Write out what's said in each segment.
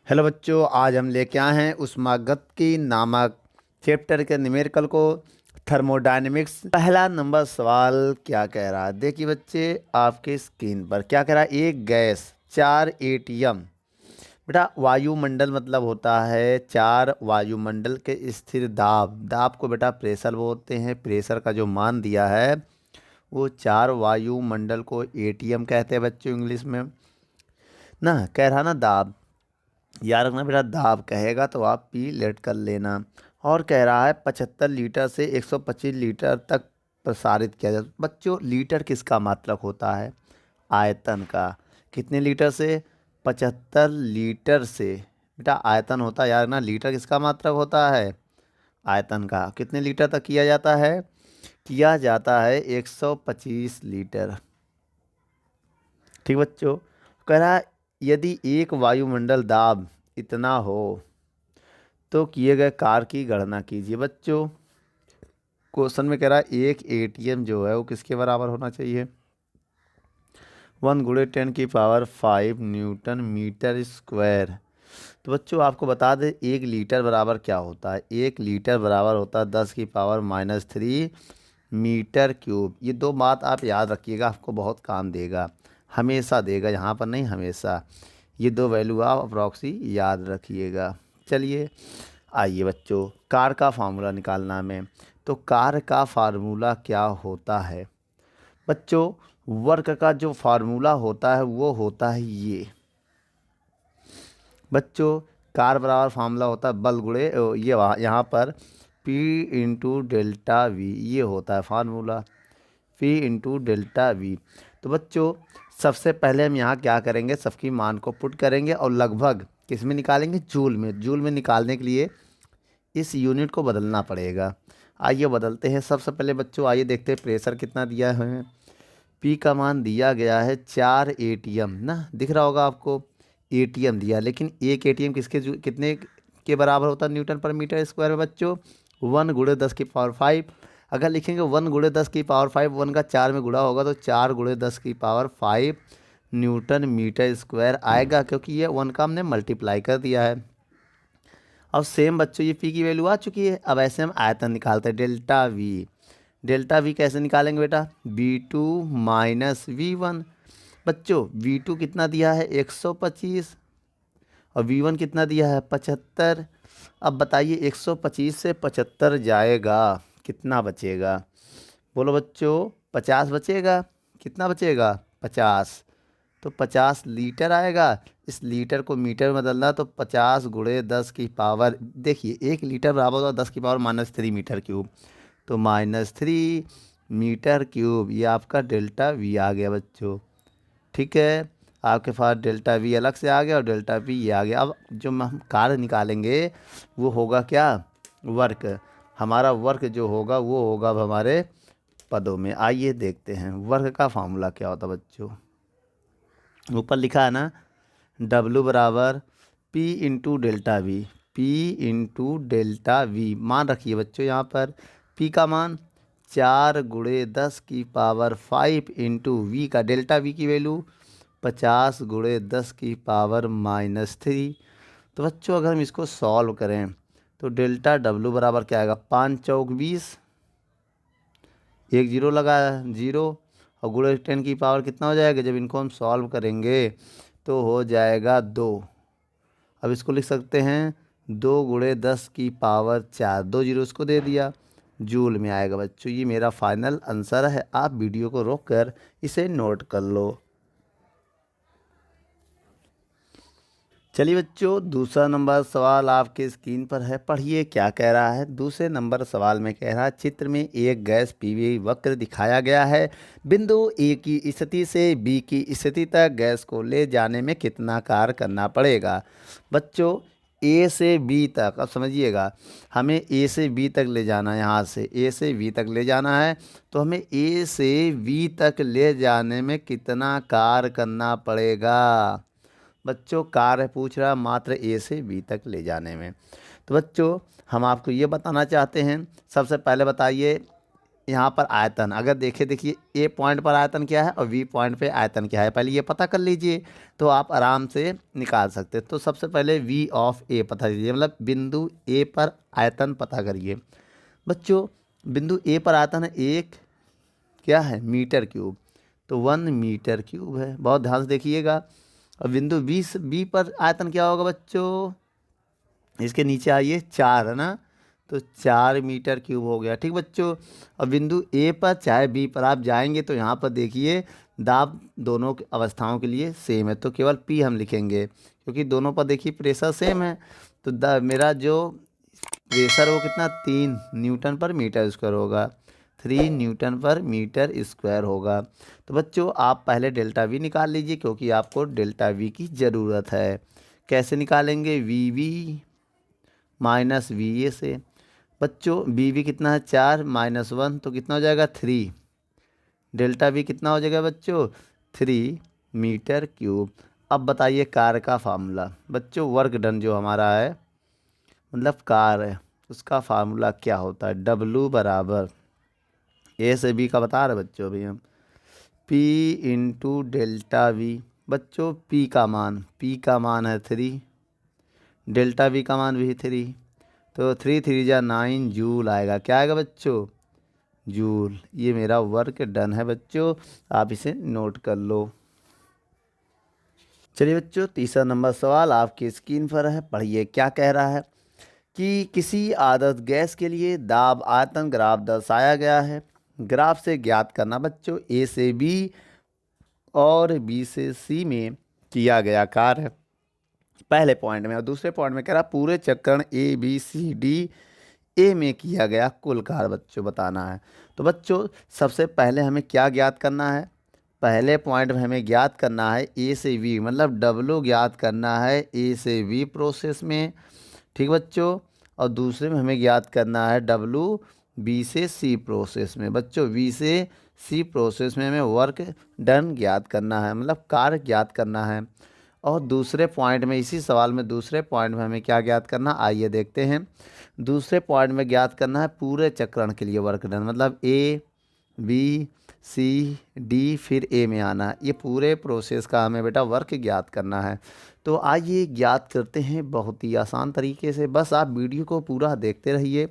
Hello बच्चों, आज हम लेके आए हैं ऊष्मागतिकी नामक चैप्टर के न्यूमेरिकल को थर्मोडायनेमिक्स। पहला नंबर सवाल क्या कह रहा है? देखिए बच्चे, आपके स्क्रीन पर क्या कह रहा है। एक गैस 4 एटीएम। बेटा वायुमंडल मतलब होता है 4 वायुमंडल के स्थिर दाब। दाब को बेटा प्रेशर बोलते हैं। प्रेशर का जो मान दिया है वो 4 वायुमंडल को एटीएम कहते हैं बच्चों इंग्लिश में। ना कह रहा ना दाब, याद रखना बेटा, दाब कहेगा तो आप पी लेट कर लेना। और कह रहा है 75 लीटर से 125 लीटर तक प्रसारित किया जाता। बच्चों लीटर किसका मात्रक होता है? आयतन का। कितने लीटर से? 75 लीटर से। बेटा आयतन होता है, यार ना, लीटर किसका मात्रक होता है? आयतन का। कितने लीटर तक किया जाता है? किया जाता है 125 लीटर। ठीक बच्चों। कह रहा है यदि एक वायुमंडल दाब इतना हो तो किए गए कार्य की गणना कीजिए। बच्चों क्वेश्चन में कह रहा है एक एटीएम जो है वो किसके बराबर होना चाहिए? 1 × 10⁵ न्यूटन मीटर स्क्वायर। तो बच्चों आपको बता दें 1 लीटर बराबर क्या होता है। 1 लीटर बराबर होता है 10⁻³ मीटर क्यूब। ये दो बात आप याद रखिएगा, आपको बहुत काम देगा, हमेशा देगा, यहाँ पर नहीं हमेशा। ये दो वैल्यू आप अप्रॉक्सी याद रखिएगा। चलिए आइए बच्चों, कार का फार्मूला निकालना हमें। तो कार का फार्मूला क्या होता है बच्चों? वर्क का जो फार्मूला होता है वो होता है ये। बच्चों कार बराबर फार्मूला होता है बल गुणे ये यहाँ पर P × ΔV, ये होता है फार्मूला P × ΔV। तो बच्चों सबसे पहले हम यहाँ क्या करेंगे, सबकी मान को पुट करेंगे और लगभग किस में निकालेंगे? जूल में। जूल में निकालने के लिए इस यूनिट को बदलना पड़ेगा। आइए बदलते हैं। सबसे पहले बच्चों आइए देखते हैं प्रेशर कितना दिया है। पी का मान दिया गया है 4 एटीएम, ना दिख रहा होगा आपको, एटीएम दिया। लेकिन एक एटीएम कितने के बराबर होता है न्यूटन पर मीटर स्क्वायर में बच्चों? 1 × 10⁵। अगर लिखेंगे 1 × 10⁵, 1 का 4 में गुणा होगा तो 4 × 10⁵ न्यूटन मीटर स्क्वायर आएगा, क्योंकि ये 1 का हमने मल्टीप्लाई कर दिया है। अब सेम बच्चों ये पी की वैल्यू आ चुकी है। अब ऐसे हम आयतन निकालते हैं डेल्टा वी। डेल्टा वी कैसे निकालेंगे बेटा? V2 - V1। बच्चों V2 कितना दिया है? 125। और V1 कितना दिया है? 75। अब बताइए 125 से 75 जाएगा, कितना बचेगा? बोलो बच्चों, 50 बचेगा। कितना बचेगा? 50। तो 50 लीटर आएगा। इस लीटर को मीटर में बदलना तो 50 × 10⁻, देखिए 1 लीटर बराबर होगा 10⁻³ मीटर क्यूब। तो -3 मीटर क्यूब। ये आपका डेल्टा वी आ गया बच्चों। ठीक है, आपके पास डेल्टा वी अलग से आ गया और डेल्टा वी ये आ गया। अब जो हम कार्य निकालेंगे वो होगा क्या? वर्क। हमारा वर्क जो होगा वो होगा अब हमारे पदों में। आइए देखते हैं वर्क का फार्मूला क्या होता है बच्चों। ऊपर लिखा है ना, W बराबर P × ΔV। P × ΔV मान रखिए बच्चों, यहाँ पर P का मान 4 × 10⁵ V का, डेल्टा V की वैल्यू 50 × 10⁻³ तो बच्चों अगर हम इसको सॉल्व करें तो डेल्टा W बराबर क्या आएगा? 5 चौक 20, एक जीरो लगा है, जीरो, और गुणे 10⁻, कितना हो जाएगा जब इनको हम सॉल्व करेंगे? तो हो जाएगा 2। अब इसको लिख सकते हैं 2 × 10⁻⁴, 2 जीरो इसको दे दिया, जूल में आएगा बच्चों। ये मेरा फाइनल आंसर है। आप वीडियो को रोक कर इसे नोट कर लो। चलिए बच्चों, दूसरा नंबर सवाल आपके स्क्रीन पर है, पढ़िए क्या कह रहा है। दूसरे नंबर सवाल में कह रहा है चित्र में एक गैस पीवी वक्र दिखाया गया है। बिंदु ए की स्थिति से बी की स्थिति तक गैस को ले जाने में कितना कार्य करना पड़ेगा? बच्चों ए से बी तक, अब समझिएगा, हमें ए से बी तक ले जाना है। यहाँ से ए से बी तक ले जाना है, तो हमें ए से बी तक ले जाने में कितना कार्य करना पड़ेगा? बच्चों कार्य पूछ रहा मात्र ए से बी तक ले जाने में। तो बच्चों हम आपको ये बताना चाहते हैं। सबसे पहले बताइए यहाँ पर आयतन अगर देखिए ए पॉइंट पर आयतन क्या है और बी पॉइंट पे आयतन क्या है, पहले ये पता कर लीजिए तो आप आराम से निकाल सकते हैं। तो सबसे पहले वी ऑफ ए पता कीजिए, मतलब बिंदु ए पर आयतन पता करिए। बच्चों बिंदु ए पर आयतन है एक क्या है मीटर क्यूब, तो 1 मीटर क्यूब है, बहुत ध्यान से देखिएगा। और बिंदु बी पर आयतन क्या होगा बच्चों, इसके नीचे आइए 4 है ना, तो 4 मीटर क्यूब हो गया। ठीक बच्चों, और बिंदु ए पर चाहे बी पर आप जाएंगे तो यहाँ पर देखिए दाब दोनों अवस्थाओं के लिए सेम है, तो केवल पी हम लिखेंगे क्योंकि दोनों पर देखिए प्रेशर सेम है। तो मेरा जो प्रेशर वो कितना 3 न्यूटन पर मीटर स्क्वायर होगा, 3 न्यूटन पर मीटर स्क्वायर होगा। तो बच्चों आप पहले डेल्टा वी निकाल लीजिए क्योंकि आपको डेल्टा वी की ज़रूरत है। कैसे निकालेंगे, V V minus V A से। बच्चों वी वी कितना है 4 - 1 तो कितना हो जाएगा 3, डेल्टा वी कितना हो जाएगा बच्चों 3 मीटर क्यूब। अब बताइए कार का फार्मूला, बच्चों वर्क डन जो हमारा है मतलब कार है उसका फार्मूला क्या होता है, डब्लू बराबर ए से बी का बता रहे बच्चों अभी हम, पी इंटू डेल्टा वी। बच्चों पी का मान है 3, डेल्टा वी का मान भी 3, तो 3 × 3 = 9 जूल आएगा। क्या आएगा बच्चों, जूल। ये मेरा वर्क डन है बच्चों, आप इसे नोट कर लो। चलिए बच्चों तीसरा नंबर सवाल आपकी स्क्रीन पर है, पढ़िए क्या कह रहा है कि किसी आदर्श गैस के लिए दाब आयतन ग्राफ दर्शाया गया है। ग्राफ से ज्ञात करना बच्चों ए से बी और बी से सी में किया गया कार्य पहले पॉइंट में, और दूसरे पॉइंट में कह रहा पूरे चक्रण ए बी सी डी ए में किया गया कुल कार्य बच्चों बताना है। तो बच्चों सबसे पहले हमें क्या ज्ञात करना है, पहले पॉइंट में हमें ज्ञात करना है ए से वी, मतलब डब्लू ज्ञात करना है ए से वी प्रोसेस में। ठीक बच्चों, और दूसरे में हमें ज्ञात करना है डब्लू बी से सी प्रोसेस में। बच्चों बी से सी प्रोसेस में हमें वर्क डन ज्ञात करना है, मतलब कार्य ज्ञात करना है। और दूसरे पॉइंट में इसी सवाल में दूसरे पॉइंट में हमें क्या ज्ञात करना, आइए देखते हैं। दूसरे पॉइंट में ज्ञात करना है पूरे चक्रण के लिए वर्क डन, मतलब ए बी सी डी फिर ए में आना, ये पूरे प्रोसेस का हमें बेटा वर्क ज्ञात करना है। तो आइए ज्ञात करते हैं बहुत ही आसान तरीके से, बस आप वीडियो को पूरा देखते रहिए।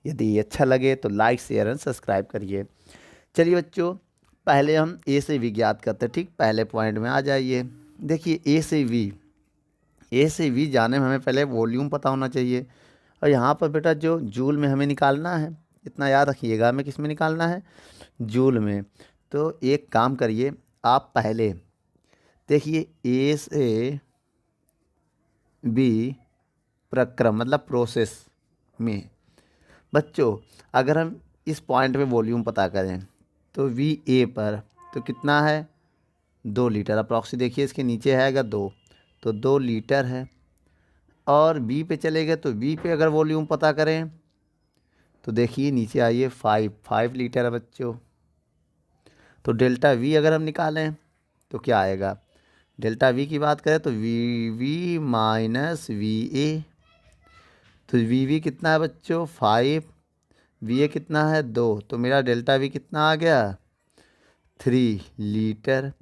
यदि अच्छा लगे तो लाइक शेयर एंड सब्सक्राइब करिए। चलिए बच्चों पहले हम ए से वी ज्ञात करते हैं। ठीक, पहले पॉइंट में आ जाइए। देखिए ए से वी जाने में हमें पहले वॉल्यूम पता होना चाहिए, और यहाँ पर बेटा जो जूल में हमें निकालना है, इतना याद रखिएगा हमें किस में निकालना है, जूल में। तो एक काम करिए आप पहले देखिए ए से बी प्रक्रम मतलब प्रोसेस में। बच्चों अगर हम इस पॉइंट पे वॉल्यूम पता करें तो वी ए पर तो कितना है 2 लीटर अप्रॉक्सी, देखिए इसके नीचे है अगर 2 तो 2 लीटर है। और बी पे चले गए तो बी पे अगर वॉल्यूम पता करें तो देखिए नीचे आइए 5 लीटर है बच्चों। तो डेल्टा वी अगर हम निकालें तो क्या आएगा, डेल्टा वी की बात करें तो V V minus V A, तो वी वी कितना है बच्चों 5, वी ए कितना है 2, तो मेरा डेल्टा वी कितना आ गया 3 लीटर।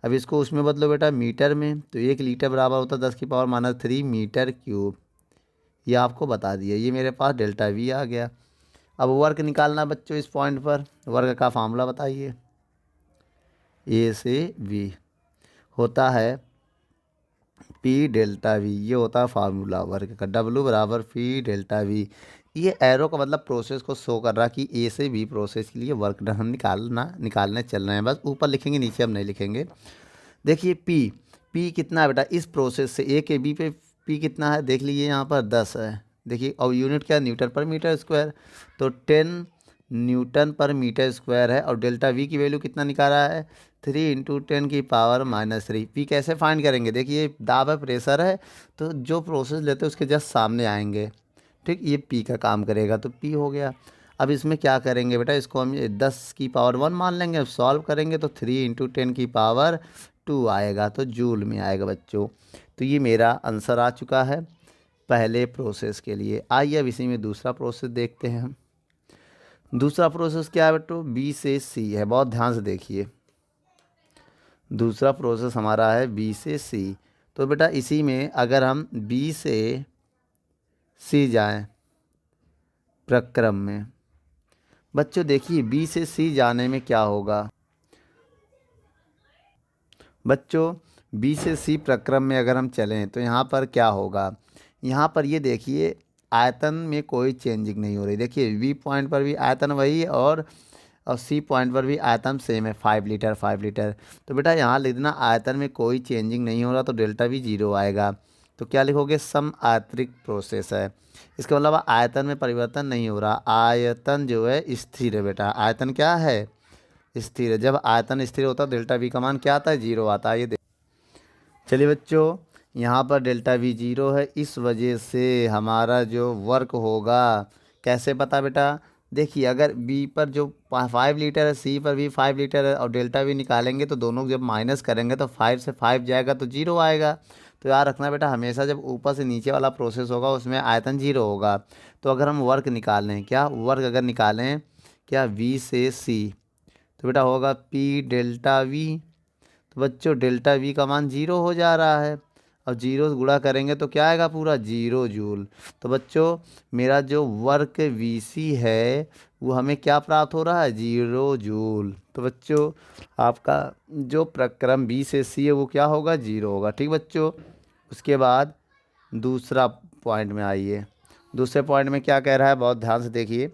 अब इसको उसमें बदलो बेटा मीटर में, तो 1 लीटर बराबर होता है 10⁻³ मीटर क्यूब। ये आपको बता दिया, ये मेरे पास डेल्टा वी आ गया। अब वर्क निकालना बच्चों इस पॉइंट पर, वर्क का फार्मूला बताइए। ए से वी होता है पी डेल्टा वी, ये होता है फार्मूला वर्क का, डब्लू बराबर पी डेल्टा वी। ये एरो का मतलब प्रोसेस को शो कर रहा कि ए से बी प्रोसेस के लिए वर्क डन हम निकालने चल रहे हैं, बस ऊपर लिखेंगे नीचे हम नहीं लिखेंगे। देखिए पी कितना है बेटा इस प्रोसेस से ए के बी पे पी कितना है देख लीजिए, यहाँ पर 10 है। देखिए और यूनिट क्या न्यूटन पर मीटर स्क्वायर, तो 10 न्यूटन पर मीटर स्क्वायर है। और डेल्टा वी की वैल्यू कितना निकाला है 3 × 10⁻³ पी कैसे फाइंड करेंगे, देखिए दाब है प्रेशर है, तो जो प्रोसेस लेते हैं उसके जस्ट सामने आएंगे। ठीक, ये पी का काम करेगा तो पी हो गया। अब इसमें क्या करेंगे बेटा, इसको हम 10⁻1 मान लेंगे। अब सॉल्व करेंगे तो 3 × 10⁻² आएगा, तो जूल में आएगा बच्चों। तो ये मेरा आंसर आ चुका है पहले प्रोसेस के लिए। आइए अब इसी में दूसरा प्रोसेस देखते हैं हम। दूसरा प्रोसेस क्या है बेटो, बी से सी है, बहुत ध्यान से देखिए। दूसरा प्रोसेस हमारा है बी से सी। तो बेटा इसी में अगर हम बी से सी जाएं प्रक्रम में, बच्चों देखिए बी से सी जाने में क्या होगा। बच्चों बी से सी प्रक्रम में अगर हम चलें तो यहाँ पर क्या होगा, यहाँ पर ये देखिए आयतन में कोई चेंजिंग नहीं हो रही। देखिए वी पॉइंट पर भी आयतन वही है और सी पॉइंट पर भी आयतन सेम है, 5 लीटर 5 लीटर। तो बेटा यहाँ लिख देना आयतन में कोई चेंजिंग नहीं हो रहा, तो डेल्टा भी जीरो आएगा। तो क्या लिखोगे, सम आयतनिक प्रोसेस है। इसके अलावा आयतन में परिवर्तन नहीं हो रहा, आयतन जो है स्थिर है बेटा। आयतन क्या है, स्थिर है। जब आयतन स्थिर होता है डेल्टा वी का मान क्या आता है, जीरो आता है। ये देख, चलिए बच्चों यहाँ पर डेल्टा वी जीरो है, इस वजह से हमारा जो वर्क होगा कैसे पता बेटा, देखिए अगर बी पर जो 5 लीटर है, सी पर भी 5 लीटर है और डेल्टा वी निकालेंगे तो दोनों जब माइनस करेंगे तो 5 से 5 जाएगा तो जीरो आएगा। तो याद रखना बेटा हमेशा जब ऊपर से नीचे वाला प्रोसेस होगा उसमें आयतन जीरो होगा। तो अगर हम वर्क निकालें, क्या वर्क अगर निकालें क्या वी से सी, तो बेटा होगा पी डेल्टा वी। तो बच्चों डेल्टा वी का मान जीरो हो जा रहा है और जीरो से गुणा करेंगे तो क्या आएगा, पूरा जीरो जूल। तो बच्चों मेरा जो वर्क वी सी है वो हमें क्या प्राप्त हो रहा है, जीरो जूल। तो बच्चों आपका जो प्रक्रम बी से सी है वो क्या होगा, जीरो होगा। ठीक बच्चों, उसके बाद दूसरा पॉइंट में आइए। दूसरे पॉइंट में क्या कह रहा है, बहुत ध्यान से देखिए।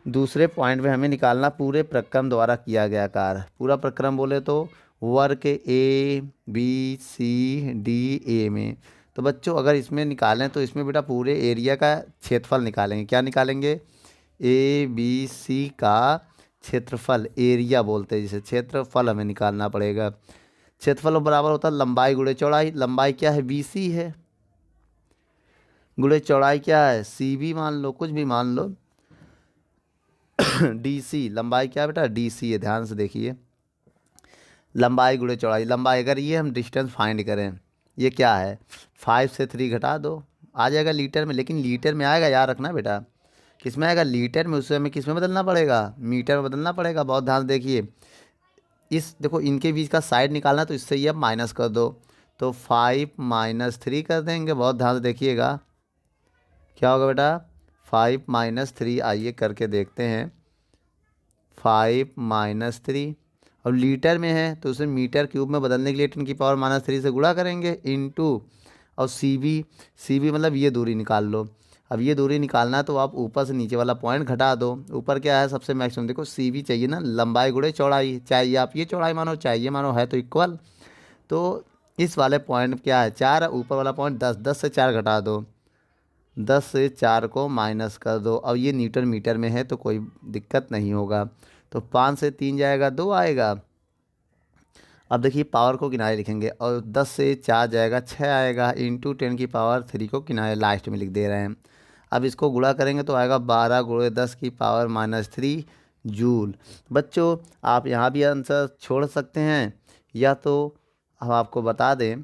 दूसरे पॉइंट में हमें निकालना पूरे प्रक्रम द्वारा किया गया कार्य। पूरा प्रक्रम बोले तो वर्ग ए बी सी डी ए में। तो बच्चों अगर इसमें निकालें तो इसमें बेटा पूरे एरिया का क्षेत्रफल निकालेंगे। क्या निकालेंगे, ए बी सी का क्षेत्रफल, एरिया बोलते हैं जिसे, क्षेत्रफल हमें निकालना पड़ेगा। क्षेत्रफल बराबर होता है लंबाई गुणे चौड़ाई। लंबाई क्या है, बी सी है, गुणे चौड़ाई क्या है, सी बी मान लो, कुछ भी मान लो। डी सी, लंबाई क्या है बेटा, डी सी है। ध्यान से देखिए, लंबाई गुणे चौड़ाई। लंबाई अगर ये हम डिस्टेंस फाइंड करें, ये क्या है, 5 से 3 घटा दो, आ जाएगा लीटर में। लेकिन लीटर में आएगा, याद रखना बेटा किस में आएगा, लीटर में। उससे हमें किस में बदलना पड़ेगा, मीटर में बदलना पड़ेगा। बहुत ध्यान से देखिए, इस देखो इनके बीच का साइड निकालना, तो इससे ये अब माइनस कर दो, तो 5 - 3 कर देंगे। बहुत ध्यान से देखिएगा क्या होगा बेटा, 5 - 3। आइए करके देखते हैं, 5 - 3। अब लीटर में है तो उसे मीटर क्यूब में बदलने के लिए 10⁻³ से गुणा करेंगे इनटू, और सी बी मतलब ये दूरी निकाल लो। अब ये दूरी निकालना है तो आप ऊपर से नीचे वाला पॉइंट घटा दो। ऊपर क्या है सबसे मैक्सिमम, देखो सी बी चाहिए ना, लंबाई गुणे चौड़ाई, चाहिए आप ये चौड़ाई मानो चाहिए मानो, है तो इक्वल। तो इस वाले पॉइंट क्या है 4, ऊपर वाला पॉइंट 10, 10 से 4 घटा दो, 10 से 4 को माइनस कर दो। अब ये न्यूटन मीटर में है तो कोई दिक्कत नहीं होगा। तो 5 से 3 जाएगा 2 आएगा। अब देखिए पावर को किनारे लिखेंगे और 10 से 4 जाएगा 6 आएगा, इंटू 10⁻³ को किनारे लास्ट में लिख दे रहे हैं। अब इसको गुणा करेंगे तो आएगा 12 × 10⁻³ जूल। बच्चों आप यहाँ भी आंसर छोड़ सकते हैं, या तो हम आपको बता दें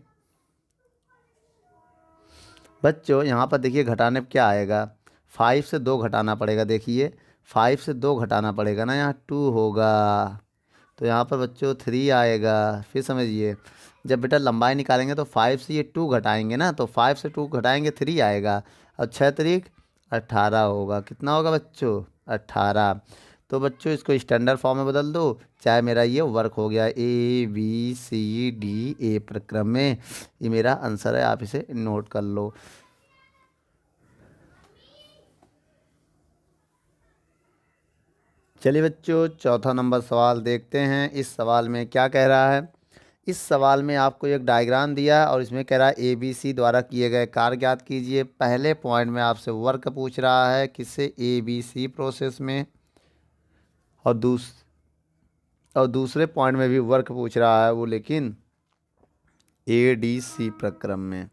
बच्चों, यहाँ पर देखिए घटाने पर क्या आएगा, 5 से 2 घटाना पड़ेगा। देखिए 5 से 2 घटाना पड़ेगा ना, यहाँ 2 होगा, तो यहाँ पर बच्चों 3 आएगा। फिर समझिए जब बेटा लंबाई निकालेंगे तो 5 से ये 2 घटाएंगे ना, तो 5 से 2 घटाएंगे 3 आएगा, और 6 तरीक 18 होगा। कितना होगा बच्चों, 18। तो बच्चों इसको स्टैंडर्ड फॉर्म में बदल दो, चाहे मेरा ये वर्क हो गया ए बी सी डी ए प्रक्रम में। ये मेरा आंसर है, आप इसे नोट कर लो। चलिए बच्चों चौथा नंबर सवाल देखते हैं। इस सवाल में क्या कह रहा है, इस सवाल में आपको एक डायग्राम दिया है और इसमें कह रहा है ए बी सी द्वारा किए गए कार्य ज्ञात कीजिए। पहले पॉइंट में आपसे वर्क पूछ रहा है किससे, ए बी सी प्रोसेस में, और दूसरे पॉइंट में भी वर्क पूछ रहा है वो, लेकिन ए डी सी प्रक्रम में।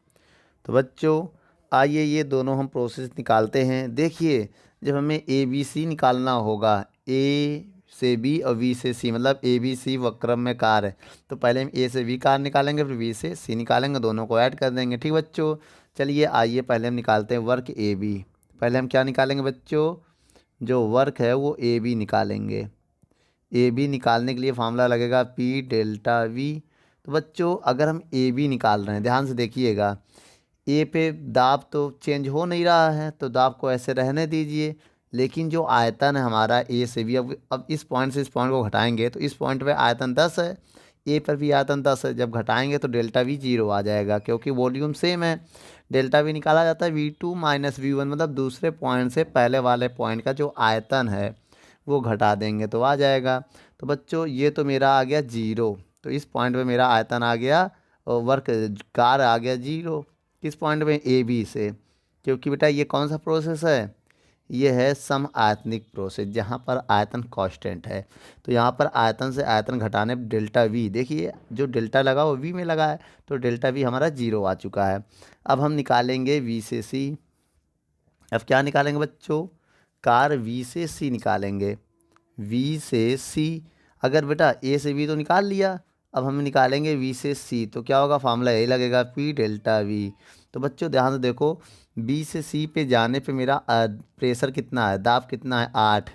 तो बच्चों आइए ये दोनों हम प्रोसेस निकालते हैं। देखिए जब हमें ए बी सी निकालना होगा, ए से बी और बी से सी, मतलब ए बी सी वक्रम में कार्य है, तो पहले हम ए से बी कार्य निकालेंगे, फिर बी से सी निकालेंगे, दोनों को ऐड कर देंगे। ठीक बच्चों, चलिए आइए पहले हम निकालते हैं वर्क ए बी। पहले हम क्या निकालेंगे बच्चों, जो वर्क है वो ए बी निकालेंगे। ए बी निकालने के लिए फार्मूला लगेगा पी डेल्टा वी। तो बच्चों अगर हम ए बी निकाल रहे हैं, ध्यान से देखिएगा, ए पे दाब तो चेंज हो नहीं रहा है, तो दाब को ऐसे रहने दीजिए। लेकिन जो आयतन है हमारा ए से बी, अब इस पॉइंट से इस पॉइंट को घटाएंगे तो इस पॉइंट पे आयतन 10 है, ए पर भी आयतन 10 है। जब घटाएंगे तो डेल्टा वी 0 आ जाएगा, क्योंकि वॉल्यूम सेम है। डेल्टा वी निकाला जाता है V2 माइनस V1, मतलब दूसरे पॉइंट से पहले वाले पॉइंट का जो आयतन है वो घटा देंगे तो आ जाएगा। तो बच्चों ये तो मेरा आ गया 0, तो इस पॉइंट पे मेरा आयतन आ गया और वर्क कार आ गया 0। किस पॉइंट में, ए बी से, क्योंकि बेटा ये कौन सा प्रोसेस है, ये है सम आयतनिक प्रोसेस, जहाँ पर आयतन कांस्टेंट है। तो यहाँ पर आयतन से आयतन घटाने डेल्टा वी, देखिए जो डेल्टा लगा वो वी में लगा है, तो डेल्टा वी हमारा 0 आ चुका है। अब हम निकालेंगे वी से सी। अब क्या निकालेंगे बच्चों, कार वी से सी निकालेंगे। वी से सी, अगर बेटा ए से बी तो निकाल लिया, अब हम निकालेंगे वी से सी, तो क्या होगा, फार्मूला यही लगेगा पी डेल्टा वी। तो बच्चों ध्यान से देखो, बी से सी पे जाने पे मेरा प्रेशर कितना है, दाब कितना है, 8।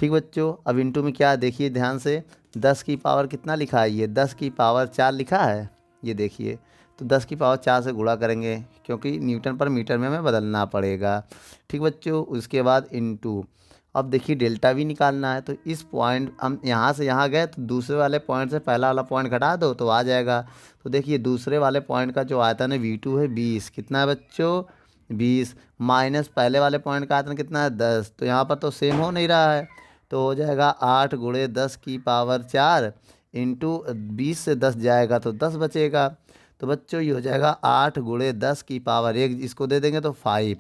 ठीक बच्चों, अब इनटू में क्या देखिए ध्यान से, 10 की पावर कितना लिखा है, ये 10 की पावर 4 लिखा है, ये देखिए। तो 10 की पावर 4 से गुणा करेंगे, क्योंकि न्यूटन पर मीटर में हमें बदलना पड़ेगा। ठीक बच्चों, उसके बाद इनटू, अब देखिए डेल्टा वी निकालना है, तो इस पॉइंट हम यहाँ से यहाँ गए तो दूसरे वाले पॉइंट से पहला वाला पॉइंट घटा दो तो आ जाएगा। तो देखिए दूसरे वाले पॉइंट का जो आयतन है V2 है 20, कितना है बच्चों, 20, माइनस पहले वाले पॉइंट का आयतन कितना है, 10। तो यहाँ पर तो सेम हो नहीं रहा है, तो हो जाएगा 8 गुणे 10 की पावर 4 इंटू 20 से 10 जाएगा तो 10 बचेगा। तो बच्चों ये हो जाएगा 8 गुणे 10 की पावर 1, इसको दे देंगे तो 5,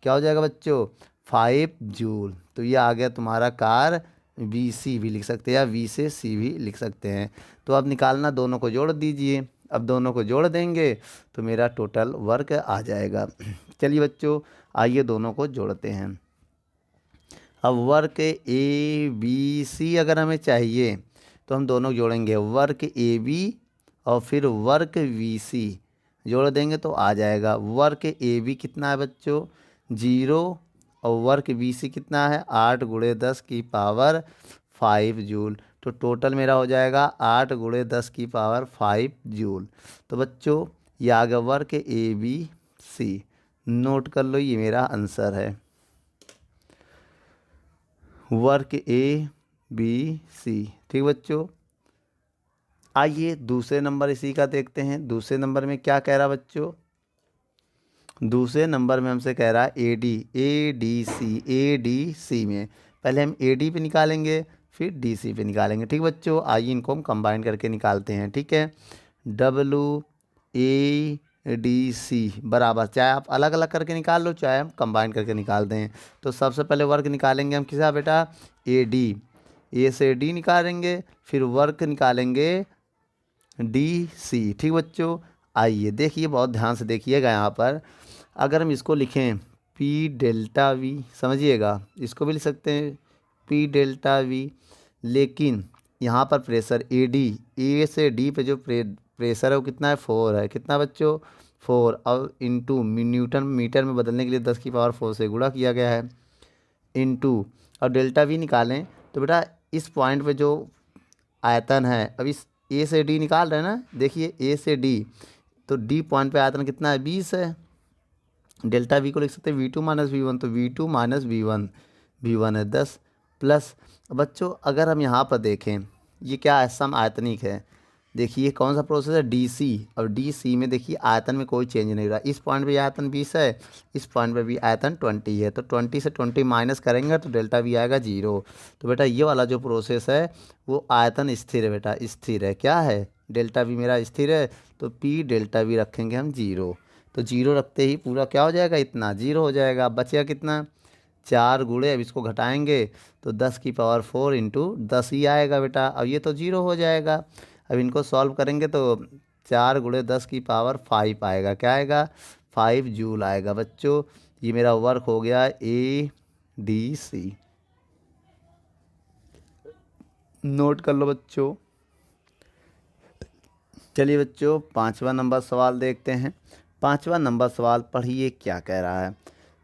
क्या हो जाएगा बच्चों, 5 जूल। तो ये आ गया तुम्हारा कार वी सी भी लिख सकते हैं या वी से सी भी लिख सकते हैं। तो अब निकालना, दोनों को जोड़ दीजिए। अब दोनों को जोड़ देंगे तो मेरा टोटल वर्क आ जाएगा। चलिए बच्चों आइए दोनों को जोड़ते हैं। अब वर्क ए बी सी अगर हमें चाहिए तो हम दोनों जोड़ेंगे, वर्क ए बी और फिर वर्क वी सी जोड़ देंगे तो आ जाएगा। वर्क ए बी कितना है बच्चों, 0, और वर्क बी सी कितना है, 8 गुणे 10 की पावर 5 जूल। तो टोटल मेरा हो जाएगा 8 गुणे 10 की पावर 5 जूल। तो बच्चों ये आ गया work A B C, note कर लो ये मेरा आंसर है, वर्क ए बी सी। ठीक बच्चों, आइए दूसरे नंबर इसी का देखते हैं। दूसरे नंबर में क्या कह रहा बच्चों, दूसरे नंबर में हमसे कह रहा है ए डी सी में पहले हम ए डी पे निकालेंगे फिर डी सी पे निकालेंगे। ठीक बच्चों, आइए इनको हम कंबाइन करके निकालते हैं। ठीक है, डब्लू ए डी सी बराबर, चाहे आप अलग अलग करके निकाल लो चाहे हम कंबाइन करके निकाल दें। तो सबसे पहले वर्क निकालेंगे हम किसका बेटा, ए डी, ए से डी निकालेंगे, फिर वर्क निकालेंगे डी सी। ठीक बच्चों, आइए देखिए बहुत ध्यान से देखिएगा, यहाँ पर अगर हम इसको लिखें पी डेल्टा वी, समझिएगा इसको भी लिख सकते हैं पी डेल्टा वी, लेकिन यहाँ पर प्रेशर ए डी, ए से डी पे जो प्रेशर है वो कितना है, 4 है। कितना बच्चों, 4, और इंटू न्यूटन मीटर में बदलने के लिए 10 की पावर 4 से गुणा किया गया है, इंटू, और डेल्टा वी निकालें तो बेटा इस पॉइंट पे जो आयतन है, अब इस ए से डी निकाल रहे हैं ना, देखिए ए से डी, तो डी पॉइंट पे आयतन कितना है, 20 है। डेल्टा वी को लिख सकते हैं V2 माइनस V1, तो V2 माइनस V1 है 10 प्लस। बच्चों अगर हम यहाँ पर देखें ये क्या है, सम आयतनिक है, देखिए कौन सा प्रोसेस है, DC, और DC में देखिए आयतन में कोई चेंज नहीं रहा। इस पॉइंट पे आयतन 20 है, इस पॉइंट पे भी आयतन 20 है, तो 20 से 20 माइनस करेंगे तो डेल्टा वी आएगा 0। तो बेटा ये वाला जो प्रोसेस है वो आयतन स्थिर है बेटा, स्थिर है, क्या है, डेल्टा वी मेरा स्थिर है, तो पी डेल्टा वी रखेंगे हम 0। तो 0 रखते ही पूरा क्या हो जाएगा, इतना 0 हो जाएगा। बचेगा कितना, 4 गुणे, अब इसको घटाएंगे तो 10 की पावर 4 इंटू 10 ही आएगा बेटा। अब ये तो 0 हो जाएगा। अब इनको सॉल्व करेंगे तो 4 गुणे 10 की पावर 5 आएगा, क्या आएगा, 5 जूल आएगा। बच्चों ये मेरा वर्क हो गया ए डी सी, नोट कर लो बच्चों। चलिए बच्चों 5वां नंबर सवाल देखते हैं। 5वां नंबर सवाल पढ़िए क्या कह रहा है।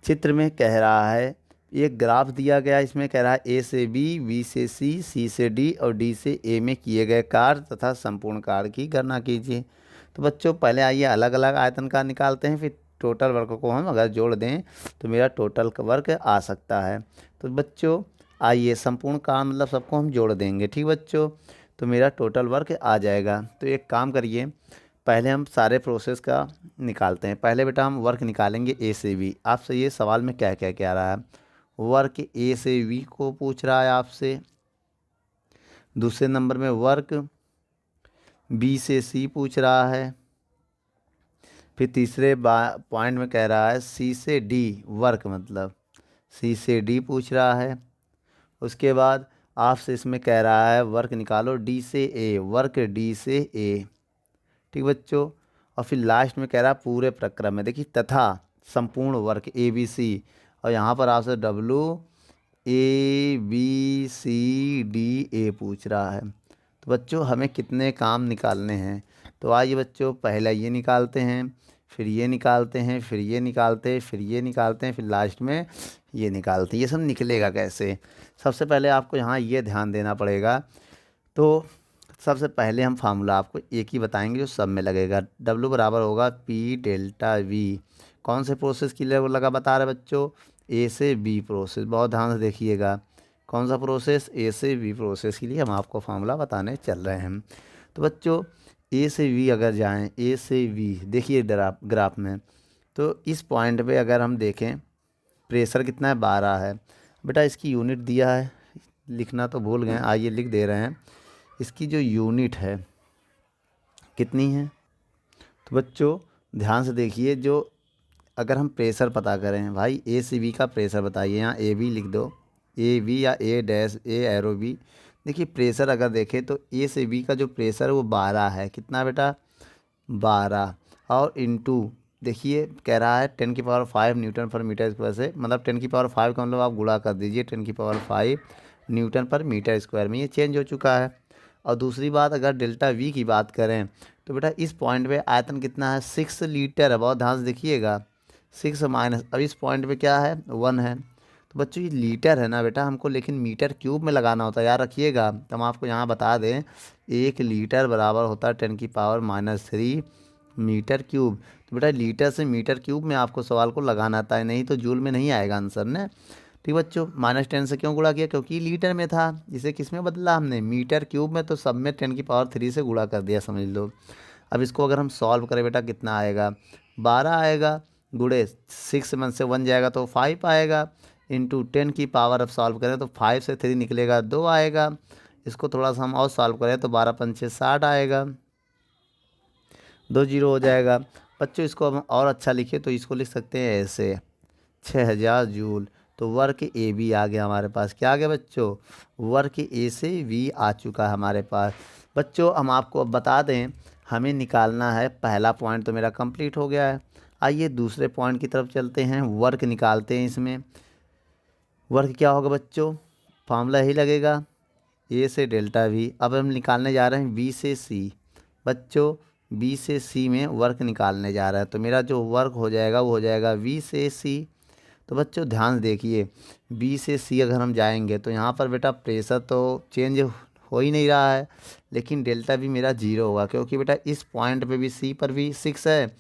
चित्र में कह रहा है एक ग्राफ दिया गया, इसमें कह रहा है ए से बी, बी से सी से डी और डी से ए में किए गए कार्य तथा संपूर्ण कार्य की गणना कीजिए। तो बच्चों पहले आइए अलग अलग आयतन का निकालते हैं, फिर टोटल वर्क को हम अगर जोड़ दें तो मेरा टोटल वर्क आ सकता है। तो बच्चों आइए संपूर्ण कार्य मतलब सबको हम जोड़ देंगे, ठीक बच्चों, तो मेरा टोटल वर्क आ जाएगा। तो एक काम करिए, पहले हम सारे प्रोसेस का निकालते हैं। पहले बेटा हम वर्क निकालेंगे ए से बी। आपसे ये सवाल में क्या क्या क्या रहा है, वर्क ए से बी को पूछ रहा है आपसे। दूसरे नंबर में वर्क बी से सी पूछ रहा है। फिर तीसरे पॉइंट में कह रहा है सी से डी वर्क मतलब सी से डी पूछ रहा है। उसके बाद आपसे इसमें कह रहा है वर्क निकालो डी से ए, वर्क डी से ए, ठीक बच्चों। और फिर लास्ट में कह रहा है पूरे प्रक्रम में, देखिए तथा संपूर्ण वर्क ए बी सी, और यहाँ पर आपसे W A B C D A पूछ रहा है। तो बच्चों हमें कितने काम निकालने हैं, तो आइए बच्चों पहला ये निकालते हैं, फिर ये निकालते हैं, फिर ये निकालते हैं, फिर ये निकालते हैं, फिर लास्ट में ये निकालते हैं। ये सब निकलेगा कैसे, सबसे पहले आपको यहाँ ये ध्यान देना पड़ेगा। तो सबसे पहले हम फार्मूला आपको एक ही बताएंगे जो सब में लगेगा, डब्लू बराबर होगा पी डेल्टा वी। कौन से प्रोसेस के लिए वो लगा बता रहे बच्चों, ए से बी प्रोसेस, बहुत ध्यान से देखिएगा कौन सा प्रोसेस, ए से बी प्रोसेस के लिए हम आपको फार्मूला बताने चल रहे हैं। तो बच्चों ए से बी अगर जाएं, ए से बी देखिए ग्राफ में, तो इस पॉइंट पे अगर हम देखें प्रेशर कितना है 12 है। बेटा इसकी यूनिट दिया है, लिखना तो भूल गए, आइए लिख दे रहे हैं। इसकी जो यूनिट है कितनी है, तो बच्चों ध्यान से देखिए, जो अगर हम प्रेशर पता करें भाई ए से बी का प्रेशर बताइए, यहाँ ए बी लिख दो, ए बी या ए डैश ए एरो बी। देखिए प्रेशर अगर देखें तो ए से बी का जो प्रेशर है वो 12 है, कितना बेटा 12, और इनटू देखिए कह रहा है 10⁵ न्यूटन पर मीटर स्क्वायर से, मतलब 10⁵ का मतलब आप गुणा कर दीजिए 10⁵ न्यूटन पर मीटर स्क्वायर में, ये चेंज हो चुका है। और दूसरी बात अगर डेल्टा वी की बात करें तो बेटा इस पॉइंट पे आयतन कितना है 6 लीटर है, बहुत ध्यान से देखिएगा 6 माइनस, अब इस पॉइंट पे क्या है 1 है। तो बच्चों ये लीटर है ना बेटा हमको, लेकिन मीटर क्यूब में लगाना होता है, याद रखिएगा। तो हम आपको यहाँ बता दें 1 लीटर बराबर होता है 10⁻³ मीटर क्यूब। तो बेटा लीटर से मीटर क्यूब में आपको सवाल को लगाना आता है, नहीं तो जूल में नहीं आएगा आंसर ने, ठीक बच्चों। -10 से क्यों गुणा किया, क्योंकि लीटर में था, इसे किस में बदला हमने मीटर क्यूब में, तो सब में 10⁻³ से गुणा कर दिया समझ लो। अब इसको अगर हम सॉल्व करें बेटा कितना आएगा 12 आएगा, गुणे 6 में से 1 जाएगा तो 5 आएगा, इंटू 10 की पावर अब सॉल्व करें तो 5 से 3 निकलेगा 2 आएगा। इसको थोड़ा सा हम और सॉल्व करें तो 12 पंचे 60 आएगा, 2 जीरो हो जाएगा। बच्चों इसको हम और अच्छा लिखे तो इसको लिख सकते हैं ऐसे 6000 जूल। तो वर्क ए बी आ गया हमारे पास, क्या आ गया बच्चों, वर्क ए से बी आ चुका है हमारे पास। बच्चों हम आपको अब बता दें हमें निकालना है, पहला पॉइंट तो मेरा कंप्लीट हो गया है। आइए दूसरे पॉइंट की तरफ चलते हैं, वर्क निकालते हैं। इसमें वर्क क्या होगा बच्चों, फार्मूला यही लगेगा ए से डेल्टा वी। अब हम निकालने जा रहे हैं बी से सी, बच्चों बी से सी में वर्क निकालने जा रहा है, तो मेरा जो वर्क हो जाएगा वो हो जाएगा बी से सी। तो बच्चों ध्यान से देखिए बी से सी अगर हम जाएंगे तो यहाँ पर बेटा प्रेशर तो चेंज हो ही नहीं रहा है, लेकिन डेल्टा भी मेरा 0 होगा, क्योंकि बेटा इस पॉइंट पे भी सी पर भी 6 है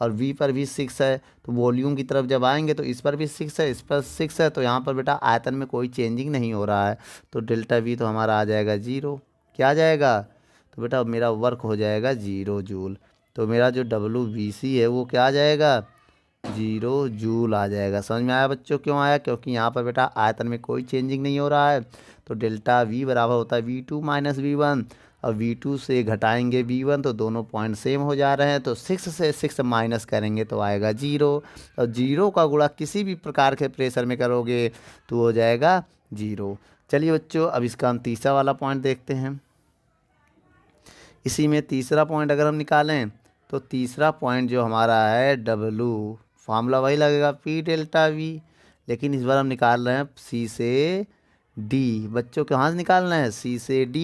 और वी पर भी 6 है। तो वॉल्यूम की तरफ जब आएंगे तो इस पर भी 6 है, इस पर 6 है, तो यहाँ पर बेटा आयतन में कोई चेंजिंग नहीं हो रहा है, तो डेल्टा वी तो हमारा आ जाएगा 0। क्या आ जाएगा, तो बेटा मेरा वर्क हो जाएगा 0 जूल। तो मेरा जो WBC है वो क्या आ जाएगा 0 जूल आ जाएगा। समझ में आया बच्चों, क्यों आया, क्योंकि यहाँ पर बेटा आयतन में कोई चेंजिंग नहीं हो रहा है। तो डेल्टा वी बराबर होता है V2 - V1, और V2 से घटाएंगे V1 तो दोनों पॉइंट सेम हो जा रहे हैं, तो 6 से 6 माइनस करेंगे तो आएगा 0, और 0 का गुणा किसी भी प्रकार के प्रेशर में करोगे तो हो जाएगा 0। चलिए बच्चों अब इसका हम तीसरा वाला पॉइंट देखते हैं। इसी में तीसरा पॉइंट अगर हम निकालें तो तीसरा पॉइंट जो हमारा है W, फार्मूला वही लगेगा P डेल्टा V, लेकिन इस बार हम निकाल रहे हैं C से D। बच्चों कहाँ से निकालना है, C से D,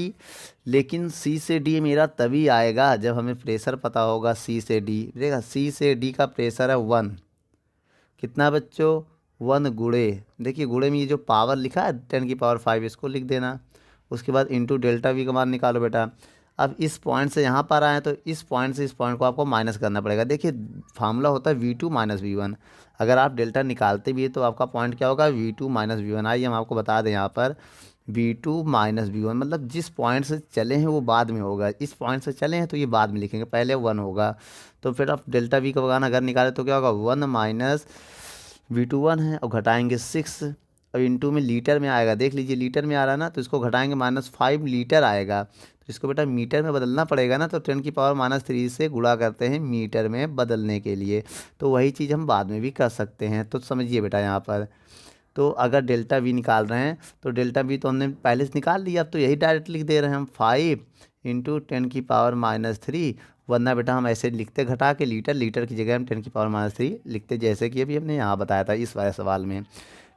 लेकिन C से D मेरा तभी आएगा जब हमें प्रेशर पता होगा। C से D देखा, C से D का प्रेशर है 1, कितना बच्चों 1 गुणे, देखिए गुणे में ये जो पावर लिखा है 10⁵ इसको लिख देना। उसके बाद इंटू डेल्टा वी का मान निकालो बेटा। अब इस पॉइंट से यहाँ पर आए तो इस पॉइंट से इस पॉइंट को आपको माइनस करना पड़ेगा। देखिए फार्मूला होता है V2 माइनस V1। अगर आप डेल्टा निकालते भी है तो आपका पॉइंट क्या होगा, V2 माइनस V1। आइए हम आपको बता दें यहाँ पर V2 माइनस V1 मतलब जिस पॉइंट से चले हैं वो बाद में होगा। इस पॉइंट से चले हैं तो ये बाद में लिखेंगे, पहले 1 होगा। तो फिर आप डेल्टा वी का मान अगर निकाले तो क्या होगा, 1 माइनस V2 1 है और घटाएंगे 6 और इंटू में लीटर में आएगा। देख लीजिए लीटर में आ रहा है ना, तो इसको घटाएंगे -5 लीटर आएगा। तो इसको बेटा मीटर में बदलना पड़ेगा ना, तो 10⁻³ से गुणा करते हैं मीटर में बदलने के लिए। तो वही चीज़ हम बाद में भी कर सकते हैं। तो समझिए बेटा यहाँ पर, तो अगर डेल्टा वी निकाल रहे हैं तो डेल्टा वी तो हमने पहले से निकाल लिया, अब तो यही डायरेक्ट लिख दे रहे हैं हम 5 इंटू 10⁻³ वरना बेटा हम ऐसे लिखते घटा के लीटर की जगह हम 10⁻³ लिखते, जैसे कि अभी हमने यहाँ बताया था इस वाले सवाल में।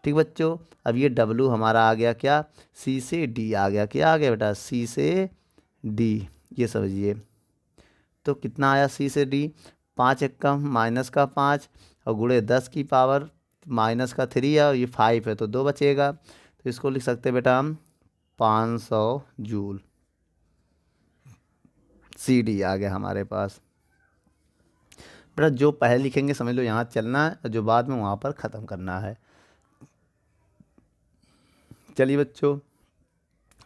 ठीक बच्चों, अब ये W हमारा आ गया क्या, C से D आ गया। क्या आ गया बेटा, C से D, ये समझिए। तो कितना आया C से D, 5 एकम -5 और गुणे 10⁻³ है और ये 5 है तो 2 बचेगा। तो इसको लिख सकते हैं बेटा हम 500 जूल। CD आ गया हमारे पास। बेटा जो पहले लिखेंगे समझ लो यहाँ चलना है और जो बाद में वहाँ पर ख़त्म करना है। चलिए बच्चों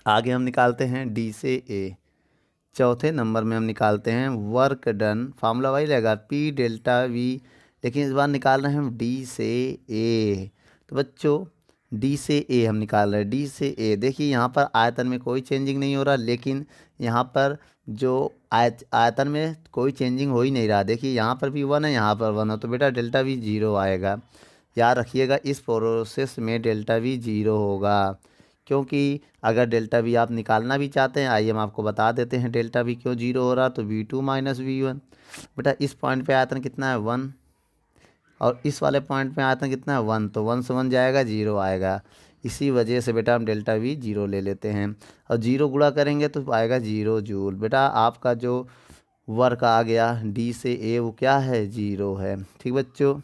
आगे हम निकालते हैं D से A। चौथे नंबर में हम निकालते हैं वर्क डन, फार्मूला वही रहेगा P डेल्टा V, लेकिन इस बार निकाल रहे हैं हम D से A। तो बच्चों D से A हम निकाल रहे हैं, D से A। देखिए यहाँ पर आयतन में कोई चेंजिंग नहीं हो रहा, लेकिन यहाँ पर जो आयतन में कोई चेंजिंग हो ही नहीं रहा। देखिए यहाँ पर भी 1 है, यहाँ पर 1 है, तो बेटा डेल्टा V 0 आएगा। याद रखिएगा इस प्रोसेस में डेल्टा V 0 होगा, क्योंकि अगर डेल्टा वी आप निकालना भी चाहते हैं, आइए हम आपको बता देते हैं डेल्टा वी क्यों 0 हो रहा। तो V2 माइनस V1, बेटा इस पॉइंट पे आयतन कितना है 1 और इस वाले पॉइंट पे आयतन कितना है 1, तो 1 से 1 जाएगा 0 आएगा। इसी वजह से बेटा हम डेल्टा वी 0 ले लेते हैं और 0 गुणा करेंगे तो आएगा 0 जूल। बेटा आपका जो वर्क आ गया D से A वो क्या है, 0 है। ठीक बच्चों,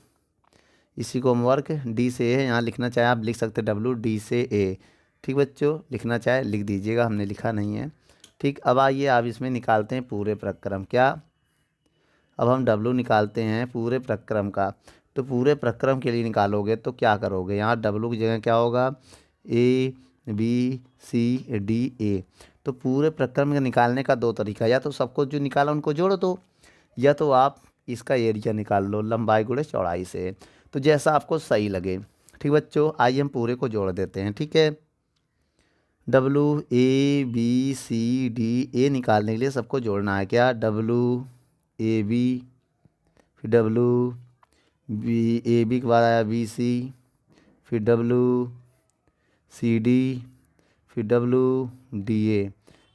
इसी को हम वर्क D से A है, यहाँ लिखना चाहे आप लिख सकते हैं WD से A। ठीक बच्चों, लिखना चाहे लिख दीजिएगा, हमने लिखा नहीं है। ठीक, अब आइए आप इसमें निकालते हैं पूरे प्रक्रम। क्या, अब हम W निकालते हैं पूरे प्रक्रम का। तो पूरे प्रक्रम के लिए निकालोगे तो क्या करोगे, यहाँ W की जगह क्या होगा, A B C D A। तो पूरे प्रक्रम के निकालने का 2 तरीका, या तो सबको जो निकाला उनको जोड़ दो, या तो आप इसका एरिया निकाल लो लंबाई गुणे चौड़ाई से, तो जैसा आपको सही लगे। ठीक बच्चों, आइए हम पूरे को जोड़ देते हैं। ठीक है, W A B C D A निकालने के लिए सबको जोड़ना है। क्या, W A B, फिर W B A B के बाद आया B C, फिर W C D, फिर W D A।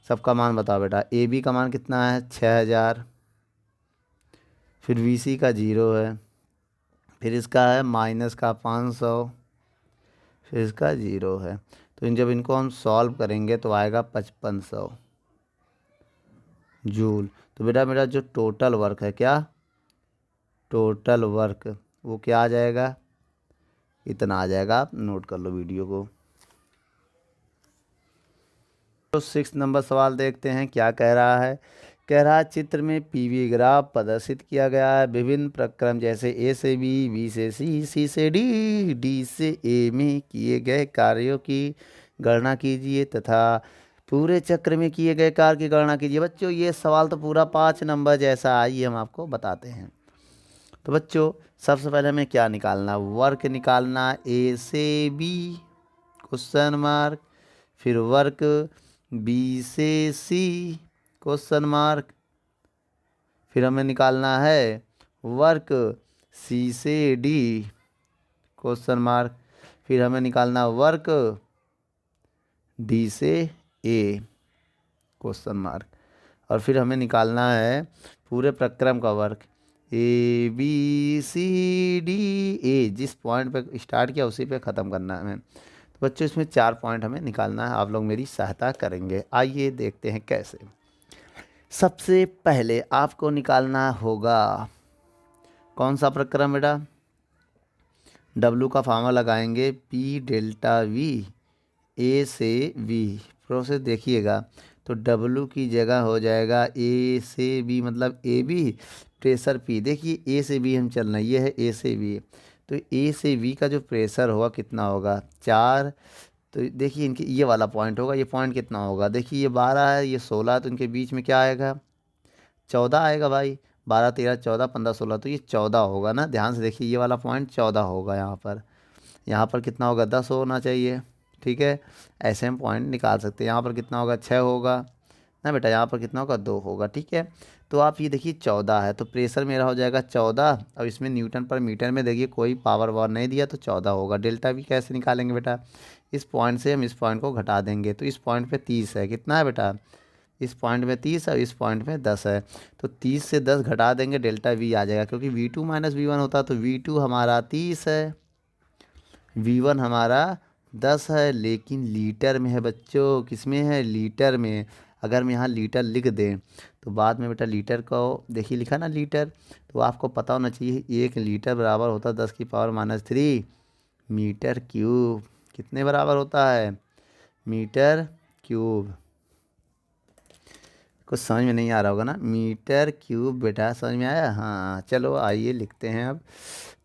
सबका मान बताओ बेटा। A B का मान कितना है 6000, फिर B C का 0 है, फिर इसका है -500, फिर इसका 0 है। तो जब इनको हम सॉल्व करेंगे तो आएगा 5500 जूल। तो बेटा मेरा जो टोटल वर्क है, क्या टोटल वर्क, वो क्या आ जाएगा, इतना आ जाएगा। आप नोट कर लो वीडियो को। तो 6 नंबर सवाल देखते हैं क्या कह रहा है। कह रहा है चित्र में पीवी ग्राफ प्रदर्शित किया गया है। विभिन्न प्रक्रम जैसे A से B, B से C, C से D, D से A में किए गए कार्यों की गणना कीजिए तथा पूरे चक्र में किए गए कार्य की गणना कीजिए। बच्चों ये सवाल तो पूरा 5 नंबर जैसा, आइए हम आपको बताते हैं। तो बच्चों सबसे पहले हमें क्या निकालना, वर्क निकालना A से B क्वेश्चन मार्क, फिर वर्क B से C क्वेश्चन मार्क, फिर हमें निकालना है वर्क C से D क्वेश्चन मार्क, फिर हमें निकालना वर्क D से A क्वेश्चन मार्क, और फिर हमें निकालना है पूरे प्रक्रम का work A B C D A। जिस पॉइंट पे स्टार्ट किया उसी पे ख़त्म करना है हमें। तो बच्चों इसमें 4 पॉइंट हमें निकालना है, आप लोग मेरी सहायता करेंगे। आइए देखते हैं कैसे। सबसे पहले आपको निकालना होगा कौन सा प्रक्रम बेटा, डब्लू का फार्मूला लगाएंगे पी डेल्टा वी ए से वी। प्रोसेस देखिएगा तो डब्लू की जगह हो जाएगा ए से बी, मतलब ए बी प्रेशर पी। देखिए ए से बी हम चल रहे हैं, ये है ए से बी। तो ए से बी का जो प्रेशर होगा कितना होगा 4। तो देखिए इनके ये वाला पॉइंट होगा, ये पॉइंट कितना होगा, देखिए ये 12 है ये 16, तो इनके बीच में क्या आएगा 14 आएगा भाई। 12 13 14 15 16, तो ये 14 होगा ना। ध्यान से देखिए ये वाला पॉइंट 14 होगा यहाँ पर। यहाँ पर कितना होगा 10 होना चाहिए। ठीक है, ऐसे हम पॉइंट निकाल सकते हैं। यहाँ पर कितना होगा 6 होगा ना बेटा, यहाँ पर कितना होगा 2 होगा। ठीक है, तो आप ये देखिए 14 है तो प्रेशर मेरा हो जाएगा 14। अब इसमें न्यूटन पर मीटर में देखिए कोई पावर वावर नहीं दिया तो 14 होगा। डेल्टा भी कैसे निकालेंगे बेटा, इस पॉइंट से हम इस पॉइंट को घटा देंगे तो इस पॉइंट पे 30 है। कितना है बेटा, इस पॉइंट में 30 है, इस पॉइंट में 10 है। तो 30 से 10 घटा देंगे डेल्टा वी आ जाएगा, क्योंकि V2 माइनस V1 होता तो V2 हमारा 30 है, V1 हमारा 10 है। लेकिन लीटर में है बच्चों, किस में है लीटर में। अगर हम यहाँ लीटर लिख दें तो बाद में बेटा लीटर को देखिए लिखा ना लीटर, तो आपको पता होना चाहिए 1 लीटर बराबर होता है 10⁻³ मीटर क्यूब। कितने बराबर होता है मीटर क्यूब। कुछ समझ में नहीं आ रहा होगा ना, मीटर क्यूब बेटा, समझ में आया। हाँ चलो आइए लिखते हैं अब।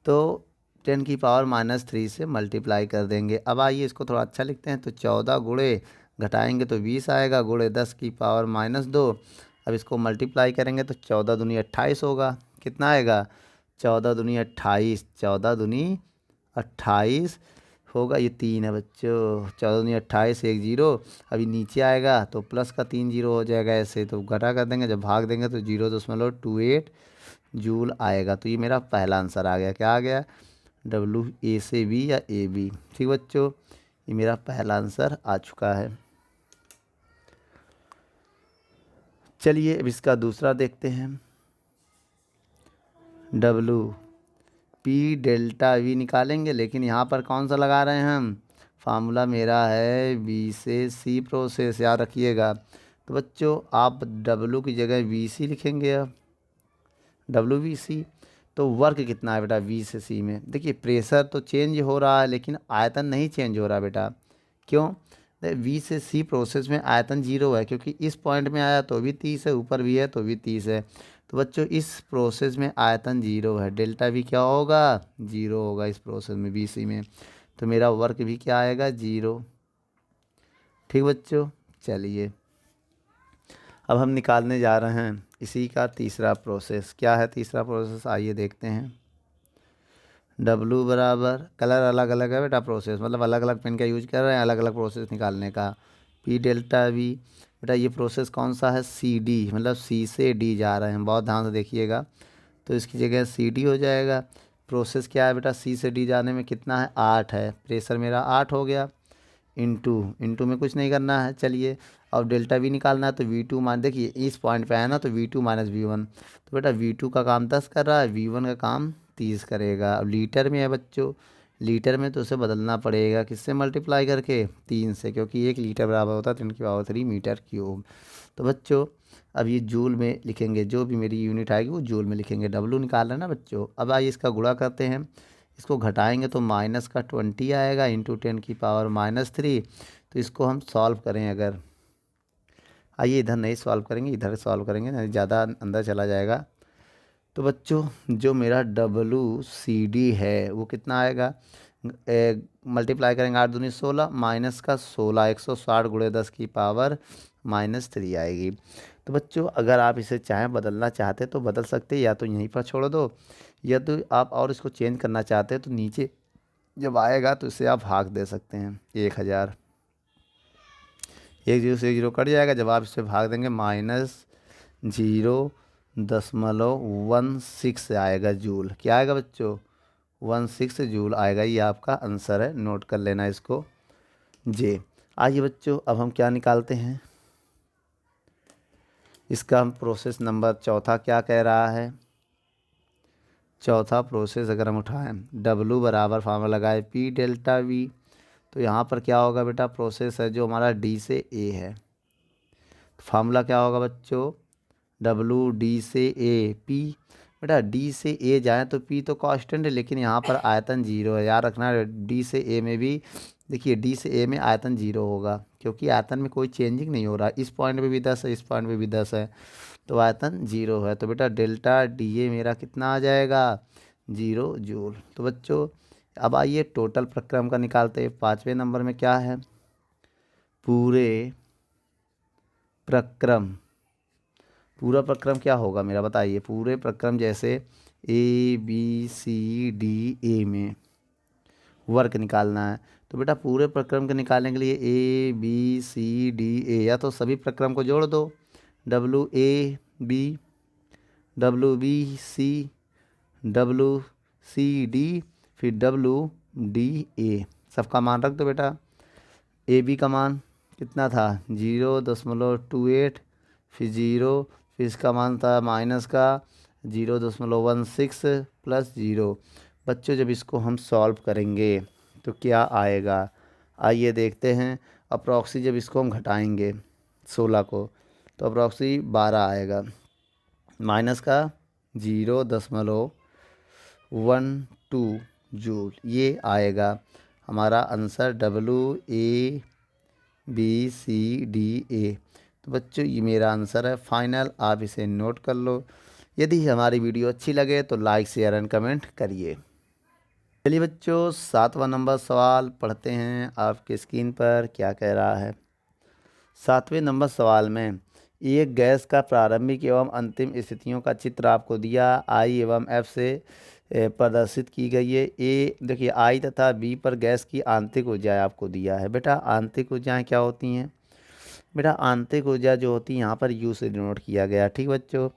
तो 10⁻³ से मल्टीप्लाई कर देंगे। अब आइए इसको थोड़ा अच्छा लिखते हैं, तो 14 गुणे घटाएंगे तो 20 आएगा, गुणे 10⁻²। अब इसको मल्टीप्लाई करेंगे तो 14 दूनी 28 होगा। कितना आएगा 14 दूनी 28, 14 दूनी 28 होगा, ये 3 है बच्चों। 14 दूनी 28, 1 जीरो। अभी नीचे आएगा तो प्लस का 3 जीरो हो जाएगा, ऐसे तो घटा कर देंगे, जब भाग देंगे तो 0.28 जूल आएगा। तो ये मेरा पहला आंसर आ गया। क्या आ गया, डब्लू ए से बी या ए बी। ठीक बच्चों, ये मेरा पहला आंसर आ चुका है। चलिए अब इसका दूसरा देखते हैं। डब्लू पी डेल्टा वी निकालेंगे, लेकिन यहाँ पर कौन सा लगा रहे हैं हम, फार्मूला मेरा है बी से सी प्रोसेस, याद रखिएगा। तो बच्चों आप डब्लू की जगह वी सी लिखेंगे। अब डब्लू वी सी, तो वर्क कितना है बेटा वी से सी में। देखिए प्रेशर तो चेंज हो रहा है लेकिन आयतन नहीं चेंज हो रहा बेटा। क्यों, वी से सी प्रोसेस में आयतन 0 है, क्योंकि इस पॉइंट में आया तो भी 30 है, ऊपर भी है तो भी 30 है। तो बच्चों इस प्रोसेस में आयतन 0 है, डेल्टा भी क्या होगा 0 होगा इस प्रोसेस में बी सी में। तो मेरा वर्क भी क्या आएगा 0। ठीक बच्चों, चलिए अब हम निकालने जा रहे हैं इसी का तीसरा प्रोसेस। क्या है तीसरा प्रोसेस, आइए देखते हैं। डब्लू बराबर, कलर अलग अलग है बेटा, प्रोसेस मतलब अलग अलग पेन का यूज कर रहे हैं अलग अलग प्रोसेस निकालने का। पी डेल्टा वी, बेटा ये प्रोसेस कौन सा है सी डी, मतलब सी से डी जा रहे हैं, बहुत ध्यान से देखिएगा। तो इसकी जगह सी डी हो जाएगा। प्रोसेस क्या है बेटा, सी से डी जाने में कितना है 8 है, प्रेशर मेरा 8 हो गया। इंटू इंटू में कुछ नहीं करना है। चलिए अब डेल्टा वी निकालना है, तो V2 मान, देखिए इस पॉइंट पे आया ना, तो V2 माइनस V1, तो बेटा V2 का काम 10 कर रहा है, V1 का काम 30 करेगा। अब लीटर में है बच्चों, लीटर में तो उसे बदलना पड़ेगा किससे मल्टीप्लाई करके 3 से, क्योंकि 1 लीटर बराबर होता है 10⁻³ मीटर क्यूब। तो बच्चों अब ये जूल में लिखेंगे, जो भी मेरी यूनिट आएगी वो जूल में लिखेंगे। डब्लू निकाल रहे हैं ना बच्चों। अब आइए इसका गुणा करते हैं, इसको घटाएंगे तो माइनस का 20 आएगा इंटू 10⁻³ तो इसको हम सॉल्व करें अगर, आइए इधर नहीं सॉल्व करेंगे, इधर सॉल्व करेंगे नहीं ज़्यादा अंदर चला जाएगा। तो बच्चों जो मेरा डब्लू सी डी है वो कितना आएगा, मल्टीप्लाई करेंगे 8 दूनी 16, माइनस का 16, 160 गुणे 10⁻³ आएगी। तो बच्चों अगर आप इसे चाहें बदलना चाहते तो बदल सकते, या तो यहीं पर छोड़ दो, या तो आप और इसको चेंज करना चाहते हैं तो नीचे जब आएगा तो इसे आप भाग दे सकते हैं 1000। 1 0 से 1 0 कट जाएगा, जब आप इसे भाग देंगे -0.16 आएगा जूल। क्या आएगा बच्चों 16 जूल आएगा। ये आपका आंसर है, नोट कर लेना इसको जे। आइए बच्चों अब हम क्या निकालते हैं, इसका हम प्रोसेस नंबर चौथा क्या कह रहा है। चौथा प्रोसेस अगर हम उठाएं, डब्लू बराबर फार्मूला लगाए पी डेल्टा वी, तो यहाँ पर क्या होगा बेटा, प्रोसेस है जो हमारा डी से ए है, फार्मूला क्या होगा बच्चों, डब्लू डी से ए पी, बेटा डी से ए जाए तो पी तो कांस्टेंट है, लेकिन यहाँ पर आयतन 0 है। याद रखना डी से ए में भी, देखिए डी से ए में आयतन 0 होगा, क्योंकि आयतन में कोई चेंजिंग नहीं हो रहा। इस पॉइंट पे भी 10 है, इस पॉइंट पे भी 10 है, तो आयतन 0 है। तो बेटा डेल्टा डी ए मेरा कितना आ जाएगा, 0 जूल। तो बच्चों अब आइए टोटल प्रक्रम का निकालते हैं। 5वें नंबर में क्या है, पूरे प्रक्रम। पूरा प्रक्रम क्या होगा मेरा, बताइए। पूरे प्रक्रम जैसे ए बी सी डी ए में वर्क निकालना है, तो बेटा पूरे प्रक्रम के निकालने के लिए ए बी सी डी ए, या तो सभी प्रक्रम को जोड़ दो, W A B, W B C, W C D, फिर डब्लू डी ए, सबका मान रख दो बेटा। ए बी का मान कितना था, 0.28, फिर 0, फिर इसका मान था माइनस का 0.16 प्लस 0। बच्चों जब इसको हम सॉल्व करेंगे तो क्या आएगा, आइए देखते हैं। अप्रॉक्सी जब इसको हम घटाएंगे 16 को, तो अप्रॉक्सी 12 आएगा, माइनस का 0.12 जूल, ये आएगा हमारा answer W A B C D A. तो बच्चों ये मेरा आंसर है फाइनल, आप इसे नोट कर लो। यदि हमारी वीडियो अच्छी लगे तो लाइक शेयर एंड कमेंट करिए। चलिए बच्चों 7वां नंबर सवाल पढ़ते हैं, आपके स्क्रीन पर क्या कह रहा है। 7वें नंबर सवाल में एक गैस का प्रारंभिक एवं अंतिम स्थितियों का चित्र आपको दिया, आई एवं एफ से प्रदर्शित की गई है। ए देखिए आई तथा बी पर गैस की आंतरिक ऊर्जा आपको दिया है। बेटा आंतरिक ऊर्जाएं क्या होती हैं, बेटा आंतरिक ऊर्जा जो होती है यहाँ पर यू से डिनोट किया गया, ठीक बच्चों।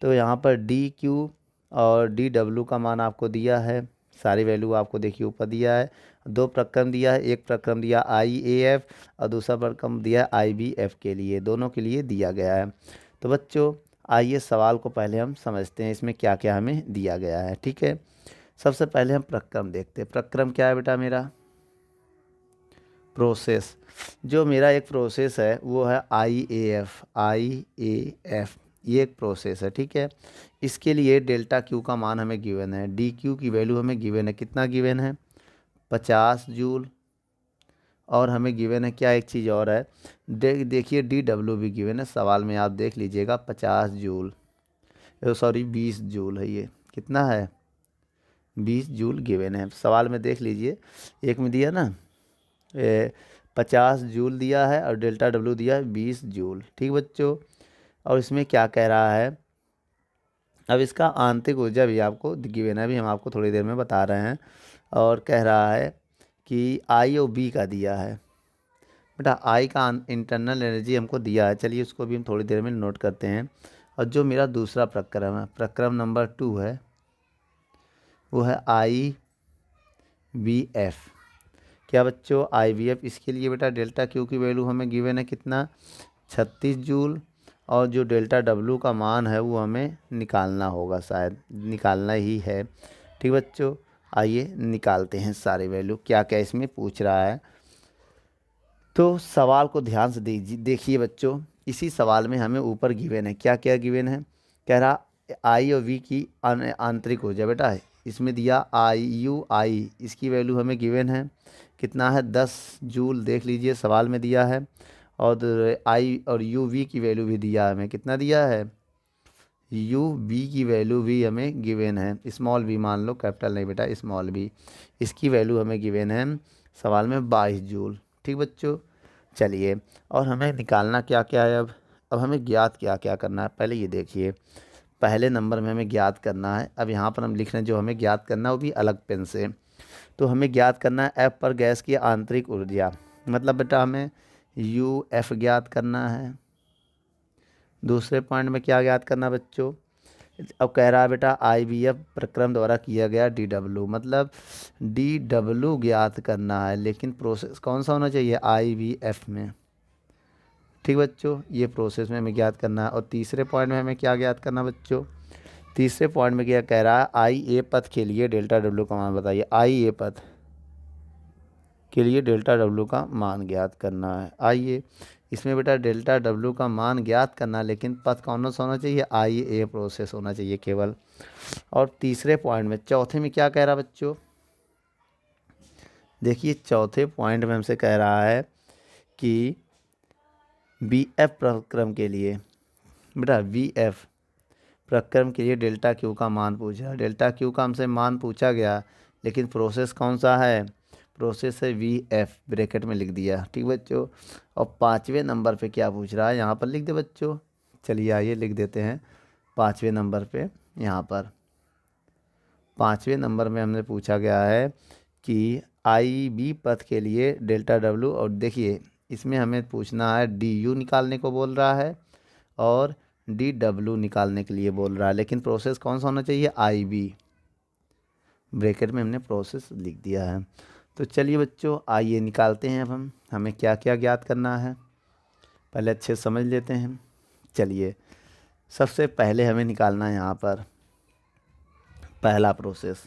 तो यहाँ पर डी क्यू और डी डब्ल्यू का मान आपको दिया है, सारी वैल्यू आपको देखिए ऊपर दिया है। 2 प्रक्रम दिया है, एक प्रक्रम दिया आई ए एफ और दूसरा प्रक्रम दिया आई बी एफ के लिए, दोनों के लिए दिया गया है। तो बच्चों आइए सवाल को पहले हम समझते हैं, इसमें क्या क्या हमें दिया गया है, ठीक है। सबसे पहले हम प्रक्रम देखते हैं। प्रक्रम क्या है बेटा मेरा, प्रोसेस। जो मेरा एक प्रोसेस है वो है I A F, I A F, ये एक प्रोसेस है, ठीक है। इसके लिए डेल्टा क्यू का मान हमें गिवन है, डी क्यू की वैल्यू हमें गिवन है, कितना गिवन है 50 जूल, और हमें गिवन है क्या, एक चीज़ और है, देखिए डी डब्ल्यू भी गिवन है सवाल में, आप देख लीजिएगा 50 जूल, सॉरी 20 जूल है, ये कितना है 20 जूल गिवन है सवाल में, देख लीजिए। एक में दिया ना 50 जूल दिया है और डेल्टा डब्ल्यू दिया है 20 जूल, ठीक बच्चों। और इसमें क्या कह रहा है, अब इसका आंतरिक ऊर्जा भी आपको गिवन है, भी हम आपको थोड़ी देर में बता रहे हैं। और कह रहा है कि आई और बी का दिया है, बेटा आई का इंटरनल एनर्जी हमको दिया है, चलिए उसको भी हम थोड़ी देर में नोट करते हैं। और जो मेरा दूसरा प्रक्रम है, प्रक्रम नंबर 2 है, वो है आई बी एफ। क्या बच्चों आई बी एफ, इसके लिए बेटा डेल्टा क्यू की वैल्यू हमें गिवन है कितना 36 जूल, और जो डेल्टा डब्ल्यू का मान है वो हमें निकालना होगा, शायद निकालना ही है, ठीक बच्चों। आइए निकालते हैं सारी वैल्यू, क्या क्या इसमें पूछ रहा है। तो सवाल को ध्यान से देखिए बच्चों, इसी सवाल में हमें ऊपर गिवन है, क्या क्या गिवन है, कह रहा आई और वी की आंतरिक ऊर्जा, बेटा है इसमें दिया आई यू आई, इसकी वैल्यू हमें गिवन है कितना है 10 जूल, देख लीजिए सवाल में दिया है। और आई और यू वी की वैल्यू भी दिया है हमें, कितना दिया है यू बी की वैल्यू भी हमें गिवन है, स्मॉल बी मान लो, कैपिटल नहीं बेटा, स्मॉल बी, इसकी वैल्यू हमें गिवन है सवाल में 22 जूल, ठीक बच्चों। चलिए और हमें निकालना क्या क्या है, अब हमें ज्ञात क्या क्या करना है, पहले ये देखिए। पहले नंबर में हमें ज्ञात करना है, अब यहाँ पर हम लिख रहे हैं जो हमें ज्ञात करना है वो भी अलग पेन से। तो हमें ज्ञात करना है एफ पर गैस की आंतरिक ऊर्जा, मतलब बेटा हमें यू एफ ज्ञात करना है। दूसरे पॉइंट में क्या ज्ञात करना बच्चों, अब कह रहा है बेटा आई बी एफ प्रक्रम द्वारा किया गया डी डब्ल्यू, मतलब डी डब्ल्यू ज्ञात करना है, लेकिन प्रोसेस कौन सा होना चाहिए आई बी एफ में, ठीक बच्चों, ये प्रोसेस में हमें ज्ञात करना है। और तीसरे पॉइंट में हमें क्या ज्ञात करना बच्चों, तीसरे पॉइंट में क्या कह रहा है, आई ए पथ के लिए डेल्टा डब्ल्यू का मान बताइए। आई ए पथ के लिए डेल्टा डब्लू का मान ज्ञात करना है। आइए इसमें बेटा डेल्टा डब्लू का मान ज्ञात करना, लेकिन पथ कौन सा होना चाहिए, आई ए प्रोसेस होना चाहिए केवल। और तीसरे पॉइंट में, चौथे में क्या कह रहा बच्चों, देखिए चौथे पॉइंट में हमसे कह रहा है कि बी एफ प्रक्रम के लिए, बेटा वी एफ प्रक्रम के लिए डेल्टा क्यू का मान पूछा। डेल्टा क्यू का हमसे मान पूछा गया, लेकिन प्रोसेस कौन सा है, प्रोसेस है वी एफ, ब्रैकेट में लिख दिया। ठीक बच्चों। और पाँचवें नंबर पे क्या पूछ रहा है, यहाँ पर लिख दे बच्चों। चलिए आइए लिख देते हैं पाँचवें नंबर पे। यहाँ पर पाँचवें नंबर में हमने पूछा गया है कि आई बी पथ के लिए डेल्टा डब्लू, और देखिए इसमें हमें पूछना है डी यू निकालने को बोल रहा है और डी डब्लू निकालने के लिए बोल रहा है, लेकिन प्रोसेस कौन सा होना चाहिए, आई बी। ब्रैकेट में हमने प्रोसेस लिख दिया है। तो चलिए बच्चों आइए निकालते हैं। अब हमें क्या क्या ज्ञात करना है पहले अच्छे से समझ लेते हैं। चलिए सबसे पहले हमें निकालना है यहाँ पर पहला प्रोसेस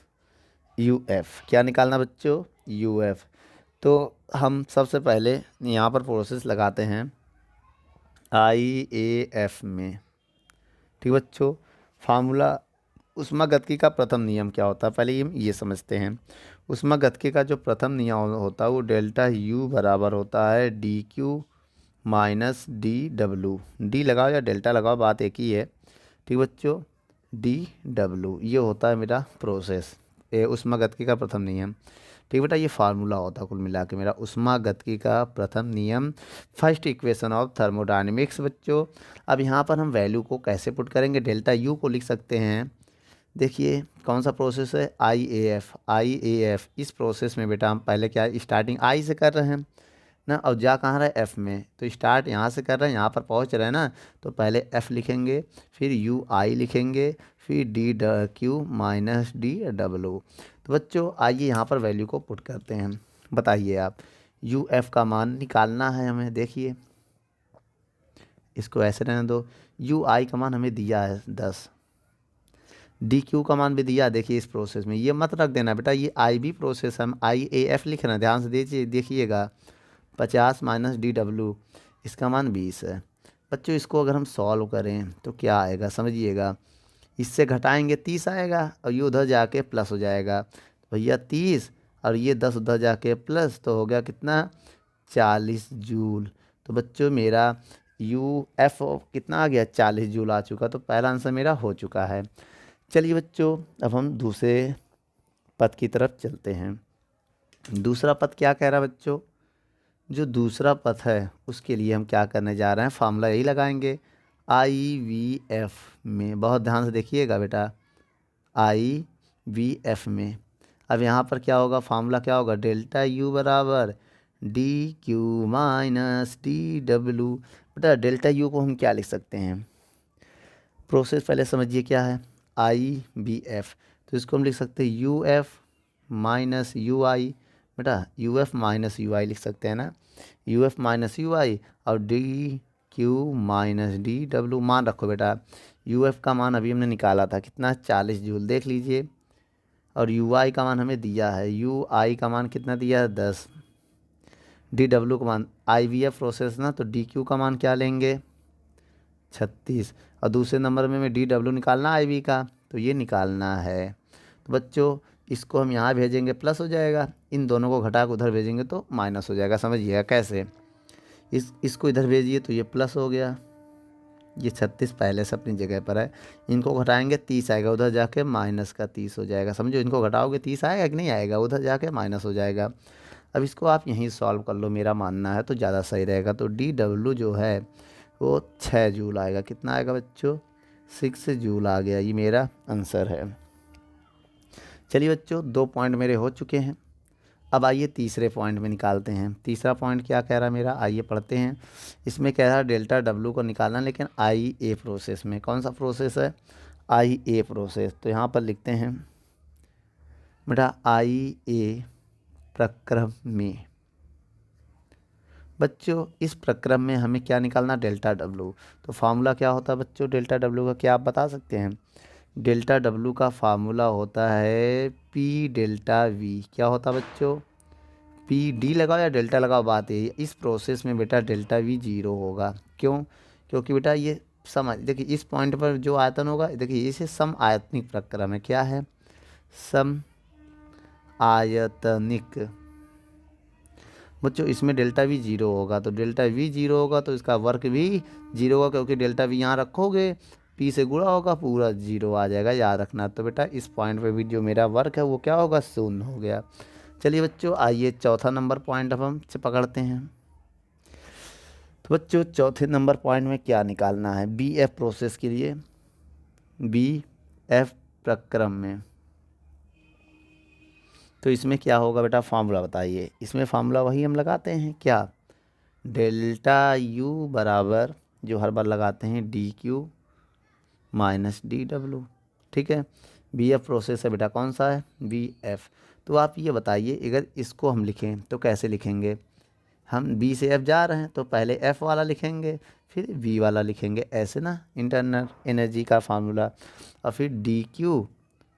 यू एफ। क्या निकालना बच्चों, यू एफ। तो हम सबसे पहले यहाँ पर प्रोसेस लगाते हैं आई ए एफ में। ठीक बच्चों। फार्मूला ऊष्मागतिकी का प्रथम नियम क्या होता है, पहले हम ये समझते हैं। ऊष्मागतिकी का जो प्रथम नियम होता है वो डेल्टा यू बराबर होता है D Q minus D W. D लगाओ या डेल्टा लगाओ, बात एक ही है। ठीक बच्चों, डी डब्लू ये होता है मेरा प्रोसेस, ऊष्मागतिकी का प्रथम नियम। ठीक बेटा, ये फार्मूला होता है कुल मिला के मेरा ऊष्मागतिकी का प्रथम नियम, फर्स्ट इक्वेशन ऑफ थर्मोडायनेमिक्स। बच्चों अब यहाँ पर हम वैल्यू को कैसे पुट करेंगे, डेल्टा यू को लिख सकते हैं। देखिए कौन सा प्रोसेस है, I A F. I A F इस प्रोसेस में बेटा हम पहले क्या स्टार्टिंग आई से कर रहे हैं ना, और जा कहाँ रहा है, एफ़ में। तो स्टार्ट यहाँ से कर रहे हैं, यहाँ पर पहुँच रहे हैं ना, तो पहले एफ़ लिखेंगे, फिर यू आई लिखेंगे, फिर D Q minus D W. तो बच्चों आइए यहाँ पर वैल्यू को पुट करते हैं। बताइए आप, यू एफ़ का मान निकालना है हमें। देखिए इसको ऐसे रहने दो। यू आई का मान हमें दिया है 10, डी क्यू का मान भी दिया। देखिए इस प्रोसेस में ये मत रख देना बेटा, ये आई बी प्रोसेस हम आई ए एफ लिख रहे हैं, ध्यान से दीजिए। देखिएगा 50 माइनस डी डब्लू, इसका मान 20 है। बच्चों इसको अगर हम सॉल्व करें तो क्या आएगा समझिएगा, इससे घटाएंगे 30 आएगा और ये उधर जाके प्लस हो जाएगा। तो भैया 30 और ये 10 उधर जाके प्लस, तो हो गया कितना, 40 जूल। तो बच्चों मेरा यू एफ कितना आ गया, 40 जूल आ चुका। तो पहला आंसर मेरा हो चुका है। चलिए बच्चों अब हम दूसरे पद की तरफ चलते हैं। दूसरा पद क्या कह रहा है बच्चों, जो दूसरा पद है उसके लिए हम क्या करने जा रहे हैं, फार्मूला यही लगाएंगे आई वी एफ में। बहुत ध्यान से देखिएगा बेटा, आई वी एफ में। अब यहाँ पर क्या होगा, फार्मूला क्या होगा, डेल्टा यू बराबर D Q minus D W. बेटा डेल्टा यू को हम क्या लिख सकते हैं, प्रोसेस पहले समझिए क्या है, आई बी एफ। तो इसको हम लिख सकते हैं यू एफ माइनस यू आई। बेटा यू एफ माइनस यू आई लिख सकते हैं ना, यू एफ माइनस यू आई, और D Q minus D W. मान रखो बेटा, यू एफ का मान अभी हमने निकाला था कितना, 40 जूल, देख लीजिए। और यू आई का मान हमें दिया है, यू आई का मान कितना दिया है, 10। डी डब्लू का मान, आई वी एफ प्रोसेस ना, तो डी क्यू का मान क्या लेंगे, 36। और दूसरे नंबर में डी डब्लू निकालना आई वी का, तो ये निकालना है। तो बच्चों इसको हम यहाँ भेजेंगे प्लस हो जाएगा, इन दोनों को घटा कर उधर भेजेंगे तो माइनस हो जाएगा। समझिएगा कैसे, इसको इधर भेजिए तो ये प्लस हो गया, ये 36 पहले से अपनी जगह पर है। इनको घटाएंगे 30 आएगा, उधर जाके माइनस का 30 हो जाएगा। समझो इनको घटाओगे 30 आएगा कि नहीं आएगा, उधर जाके माइनस हो जाएगा। अब इसको आप यहीं सॉल्व कर लो, मेरा मानना है तो ज़्यादा सही रहेगा। तो डी डब्लू जो है वो 6 जूल आएगा। कितना आएगा बच्चों, 6 जूल आ गया। ये मेरा आंसर है। चलिए बच्चों 2 पॉइंट मेरे हो चुके हैं। अब आइए तीसरे पॉइंट में निकालते हैं। तीसरा पॉइंट क्या कह रहा है मेरा, आइए पढ़ते हैं। इसमें कह रहा है डेल्टा डब्लू को निकालना, लेकिन आई ए प्रोसेस में। कौन सा प्रोसेस है, आई ए प्रोसेस। तो यहाँ पर लिखते हैं बेटा आई ए प्रक्रम में। बच्चों इस प्रक्रम में हमें क्या निकालना, डेल्टा डब्लू। तो फार्मूला क्या होता है बच्चों डेल्टा डब्लू का, क्या आप बता सकते हैं। डेल्टा डब्लू का फार्मूला होता है पी डेल्टा वी। क्या होता है बच्चों, पी डी लगाओ या डेल्टा लगाओ, बात यही है। इस प्रोसेस में बेटा डेल्टा वी जीरो होगा। क्यों? क्योंकि बेटा ये सम, देखिए इस पॉइंट पर जो आयतन होगा, देखिए इसे सम आयतनिक प्रक्रम है। क्या है? सम आयतनिक। बच्चों इसमें डेल्टा वी जीरो होगा, तो डेल्टा वी जीरो होगा तो इसका वर्क भी जीरो होगा, क्योंकि डेल्टा वी यहाँ रखोगे पी से गुणा होगा, पूरा जीरो आ जाएगा, याद रखना। तो बेटा इस पॉइंट पे भी जो मेरा वर्क है वो क्या होगा? शून्य हो गया। चलिए बच्चों, आइए चौथा नंबर पॉइंट अब हम से पकड़ते हैं। तो बच्चों चौथे नंबर पॉइंट में क्या निकालना है? बी एफ प्रोसेस के लिए, बी एफ प्रक्रम में, तो इसमें क्या होगा बेटा? फार्मूला बताइए। इसमें फार्मूला वही हम लगाते हैं, क्या? डेल्टा यू बराबर जो हर बार लगाते हैं D Q minus D W. ठीक है, बी एफ प्रोसेस है बेटा, कौन सा है? B F. तो आप ये बताइए, अगर इसको हम लिखें तो कैसे लिखेंगे? हम बी से एफ जा रहे हैं तो पहले एफ वाला लिखेंगे, फिर वी वाला लिखेंगे, ऐसे ना, इंटरनल एनर्जी का फार्मूला, और फिर डी क्यू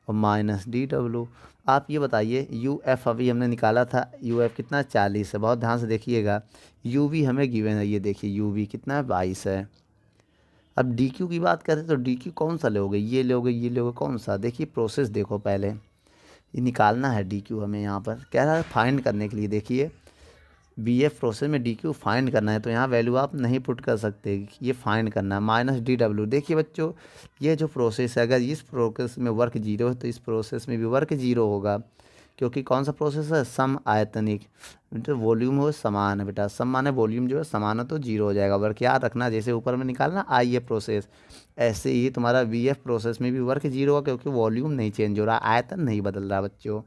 और माइनस डी डब्लू। आप ये बताइए, यू एफ अभी हमने निकाला था, यू एफ कितना? 40 है। बहुत ध्यान से देखिएगा, यू वी हमें गिवन है, ये देखिए यू वी कितना है? 22 है। अब डी क्यू की बात करें तो डी क्यू कौन सा लोगे? ये लोगे, ये लोगे, कौन सा? देखिए प्रोसेस देखो पहले, ये निकालना है डी क्यू हमें। यहाँ पर कह रहा है फाइंड करने के लिए, देखिए बी एफ प्रोसेस में डी क्यू फाइंड करना है, तो यहाँ वैल्यू आप नहीं पुट कर सकते, ये फाइंड करना है। माइनस डी डब्ल्यू, देखिए बच्चों ये जो प्रोसेस है, अगर इस प्रोसेस में वर्क जीरो है तो इस प्रोसेस में भी वर्क जीरो होगा, क्योंकि कौन सा प्रोसेस है? सम आयतनिक। जो वॉल्यूम हो समान है बेटा, सम माने वॉल्यूम जो है समान है तो जीरो हो जाएगा वर्क, याद रखना। जैसे ऊपर में निकालना आई एफ प्रोसेस, ऐसे ही तुम्हारा वी एफ प्रोसेस में भी वर्क जीरो होगा, क्योंकि वॉल्यूम नहीं चेंज हो रहा, आयतन नहीं बदल रहा बच्चों।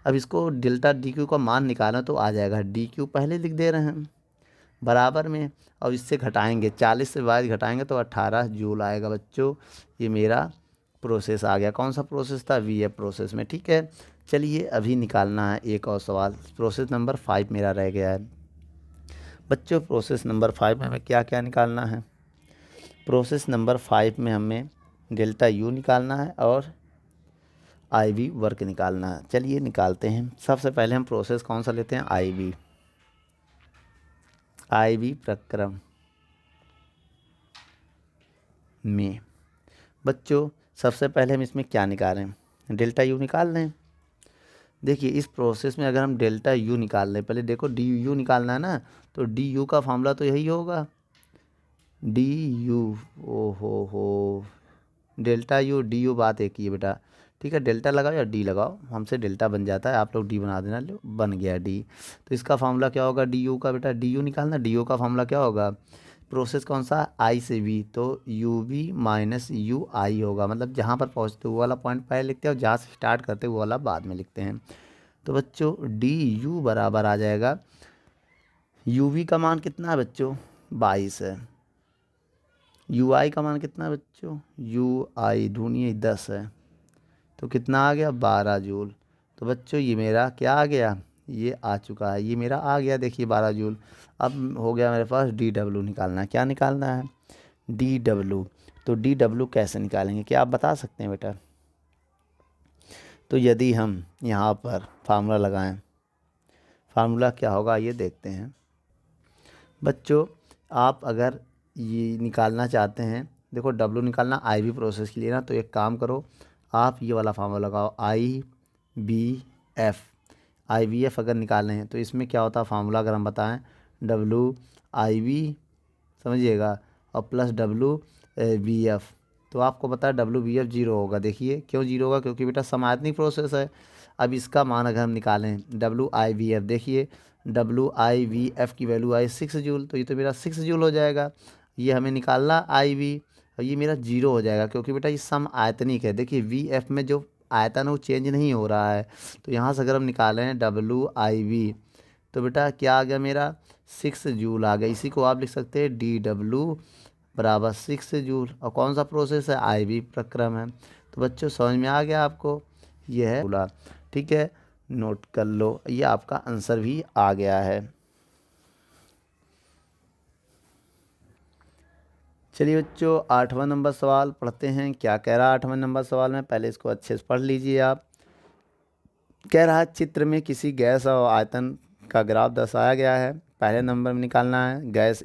अब इसको डेल्टा डी क्यू का मान निकालना तो आ जाएगा, डी क्यू पहले लिख दे रहे हैं बराबर में, और इससे घटाएंगे, 40 से 22 घटाएंगे तो 18 जूल आएगा बच्चों। ये मेरा प्रोसेस आ गया। कौन सा प्रोसेस था? वी एफ प्रोसेस में। ठीक है, चलिए अभी निकालना है एक और सवाल, प्रोसेस नंबर 5 मेरा रह गया है बच्चों। प्रोसेस नंबर 5 में हमें क्या क्या निकालना है? प्रोसेस नंबर 5 में हमें डेल्टा यू निकालना है और आई वी वर्क निकालना है। चलिए निकालते हैं। सबसे पहले हम प्रोसेस कौन सा लेते हैं? आई वी प्रक्रम में बच्चों सबसे पहले हम इसमें क्या निकालें? डेल्टा यू निकाल लें। देखिए इस प्रोसेस में अगर हम डेल्टा यू निकाल लें, पहले देखो डी यू निकालना है ना, तो डी यू का फार्मूला तो यही होगा, डी यू, ओ हो, डेल्टा यू डी यू, बात एक ही है बेटा। ठीक है, डेल्टा लगाओ या डी लगाओ, हमसे डेल्टा बन जाता है, आप लोग डी बना देना, लो बन गया डी। तो इसका फार्मूला क्या होगा? डी यू का बेटा, डी यू निकालना, डी यू का फार्मूला क्या होगा? प्रोसेस कौन सा? आई से वी, तो यू वी माइनस यू आई होगा, मतलब जहाँ पर पहुँचते वो वाला पॉइंट पहले लिखते हैं और जहाँ से स्टार्ट करते वो वाला बाद में लिखते हैं। तो बच्चों डी यू बराबर आ जाएगा, यू वी का मान कितना है बच्चों? 22 है। यू आई का मान कितना है बच्चों? यू आई ढूंढिए 10 है, तो कितना आ गया? 12 जूल। तो बच्चों ये मेरा क्या आ गया? ये आ चुका है, ये मेरा आ गया, देखिए 12 जूल। अब हो गया मेरे पास डी डब्ल्यू निकालना है। क्या निकालना है? D W. तो डी डब्ल्यू कैसे निकालेंगे, क्या आप बता सकते हैं बेटा? तो यदि हम यहाँ पर फार्मूला लगाएं, फार्मूला क्या होगा ये देखते हैं बच्चों। आप अगर ये निकालना चाहते हैं, देखो डब्ल्यू निकालना आई वी प्रोसेस के लिए ना, तो एक काम करो, आप ये वाला फार्मूला लगाओ, आई बी एफ। आई वी एफ अगर निकालें हैं तो इसमें क्या होता है फार्मूला, अगर हम बताएं, डब्ल्यू आई वी, समझिएगा, और प्लस डब्ल्यू वी एफ। तो आपको पता है डब्ल्यू वी एफ जीरो होगा। देखिए क्यों जीरो होगा? क्योंकि बेटा समायतनिक प्रोसेस है। अब इसका मान अगर हम निकालें डब्ल्यू आई वी एफ, देखिए डब्ल्यू आई वी एफ की वैल्यू आई 6 जूल, तो ये तो मेरा 6 जूल हो जाएगा। ये हमें निकालना आई वी, और ये मेरा जीरो हो जाएगा, क्योंकि बेटा ये सम आयतनिक है। देखिए वी एफ में जो आयतन है वो चेंज नहीं हो रहा है। तो यहाँ से अगर हम निकालें डब्ल्यू आई वी, तो बेटा क्या आ गया मेरा? 6 जूल आ गया। इसी को आप लिख सकते हैं डी डब्ल्यू बराबर 6 जूल। और कौन सा प्रोसेस है? आई वी प्रक्रम है। तो बच्चों समझ में आ गया आपको? ये है बोला, ठीक है, नोट कर लो, ये आपका आंसर भी आ गया है। चलिए बच्चों 8वां नंबर सवाल पढ़ते हैं। क्या कह रहा है 8वां नंबर सवाल में? पहले इसको अच्छे से पढ़ लीजिए आप। कह रहा है चित्र में किसी गैस और आयतन का ग्राफ दर्शाया गया है। पहले नंबर में निकालना है गैस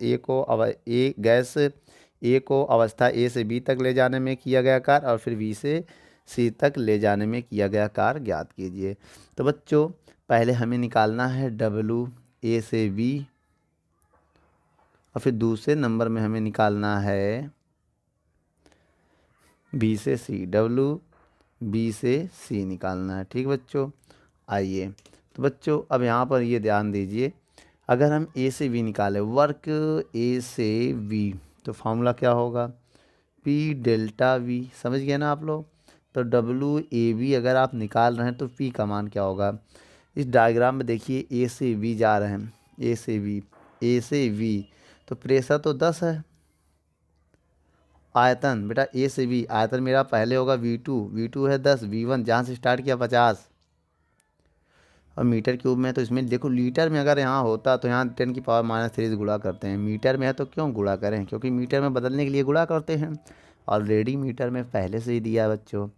ए को अवस्था ए से बी तक ले जाने में किया गया कार्य और फिर बी से सी तक ले जाने में किया गया कार्य ज्ञात कीजिए। तो बच्चों पहले हमें निकालना है डब्लू ए से बी और फिर दूसरे नंबर में हमें निकालना है बी से सी। डब्लू बी से सी निकालना है। ठीक बच्चों, आइए तो बच्चों अब यहाँ पर ये ध्यान दीजिए, अगर हम ए से बी निकालें वर्क ए से वी तो फॉर्मूला क्या होगा, पी डेल्टा वी। समझ गए ना आप लोग। तो डब्लू ए बी अगर आप निकाल रहे हैं तो पी का मान क्या होगा। इस डायग्राम में देखिए ए से वी जा रहे हैं, ए से वी तो प्रेशर तो 10 है। आयतन बेटा ए से बी आयतन मेरा पहले होगा V2 है 10, V1 जहाँ से स्टार्ट किया 50 और मीटर क्यूब में तो इसमें देखो लीटर में अगर यहाँ होता तो यहाँ 10 की पावर -3 से गुणा करते हैं। मीटर में है तो क्यों गुणा करें, क्योंकि मीटर में बदलने के लिए गुणा करते हैं। ऑलरेडी मीटर में पहले से ही दिया है बच्चों।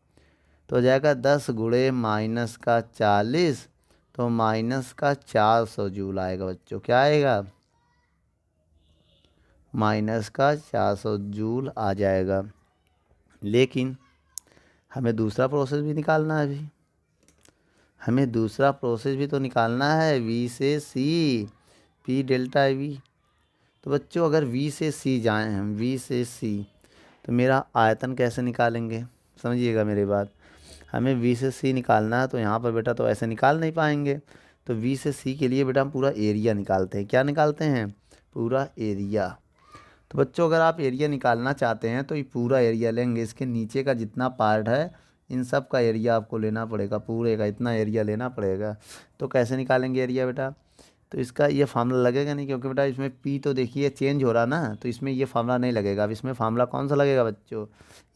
तो हो जाएगा 10 गुणे -40 तो -400 जूल आएगा बच्चों। क्या आएगा, -400 जूल आ जाएगा। लेकिन हमें दूसरा प्रोसेस भी निकालना है। अभी हमें दूसरा प्रोसेस भी तो निकालना है, वी से सी, पी डेल्टा वी। तो बच्चों अगर वी से सी जाएँ हम, वी से सी तो मेरा आयतन कैसे निकालेंगे, समझिएगा मेरी बात। हमें वी से सी निकालना है तो यहाँ पर बेटा तो ऐसे निकाल नहीं पाएंगे। तो वी से सी के लिए बेटा हम पूरा एरिया निकालते हैं। क्या निकालते हैं, पूरा एरिया। तो बच्चों अगर आप एरिया निकालना चाहते हैं तो ये पूरा एरिया लेंगे, इसके नीचे का जितना पार्ट है इन सब का एरिया आपको लेना पड़ेगा, पूरे का इतना एरिया लेना पड़ेगा। तो कैसे निकालेंगे एरिया बेटा, तो इसका ये फार्मूला लगेगा नहीं, क्योंकि बेटा इसमें पी तो देखिए चेंज हो रहा ना, तो इसमें ये फार्मूला नहीं लगेगा। अब इसमें फार्मूला कौन सा लगेगा बच्चों,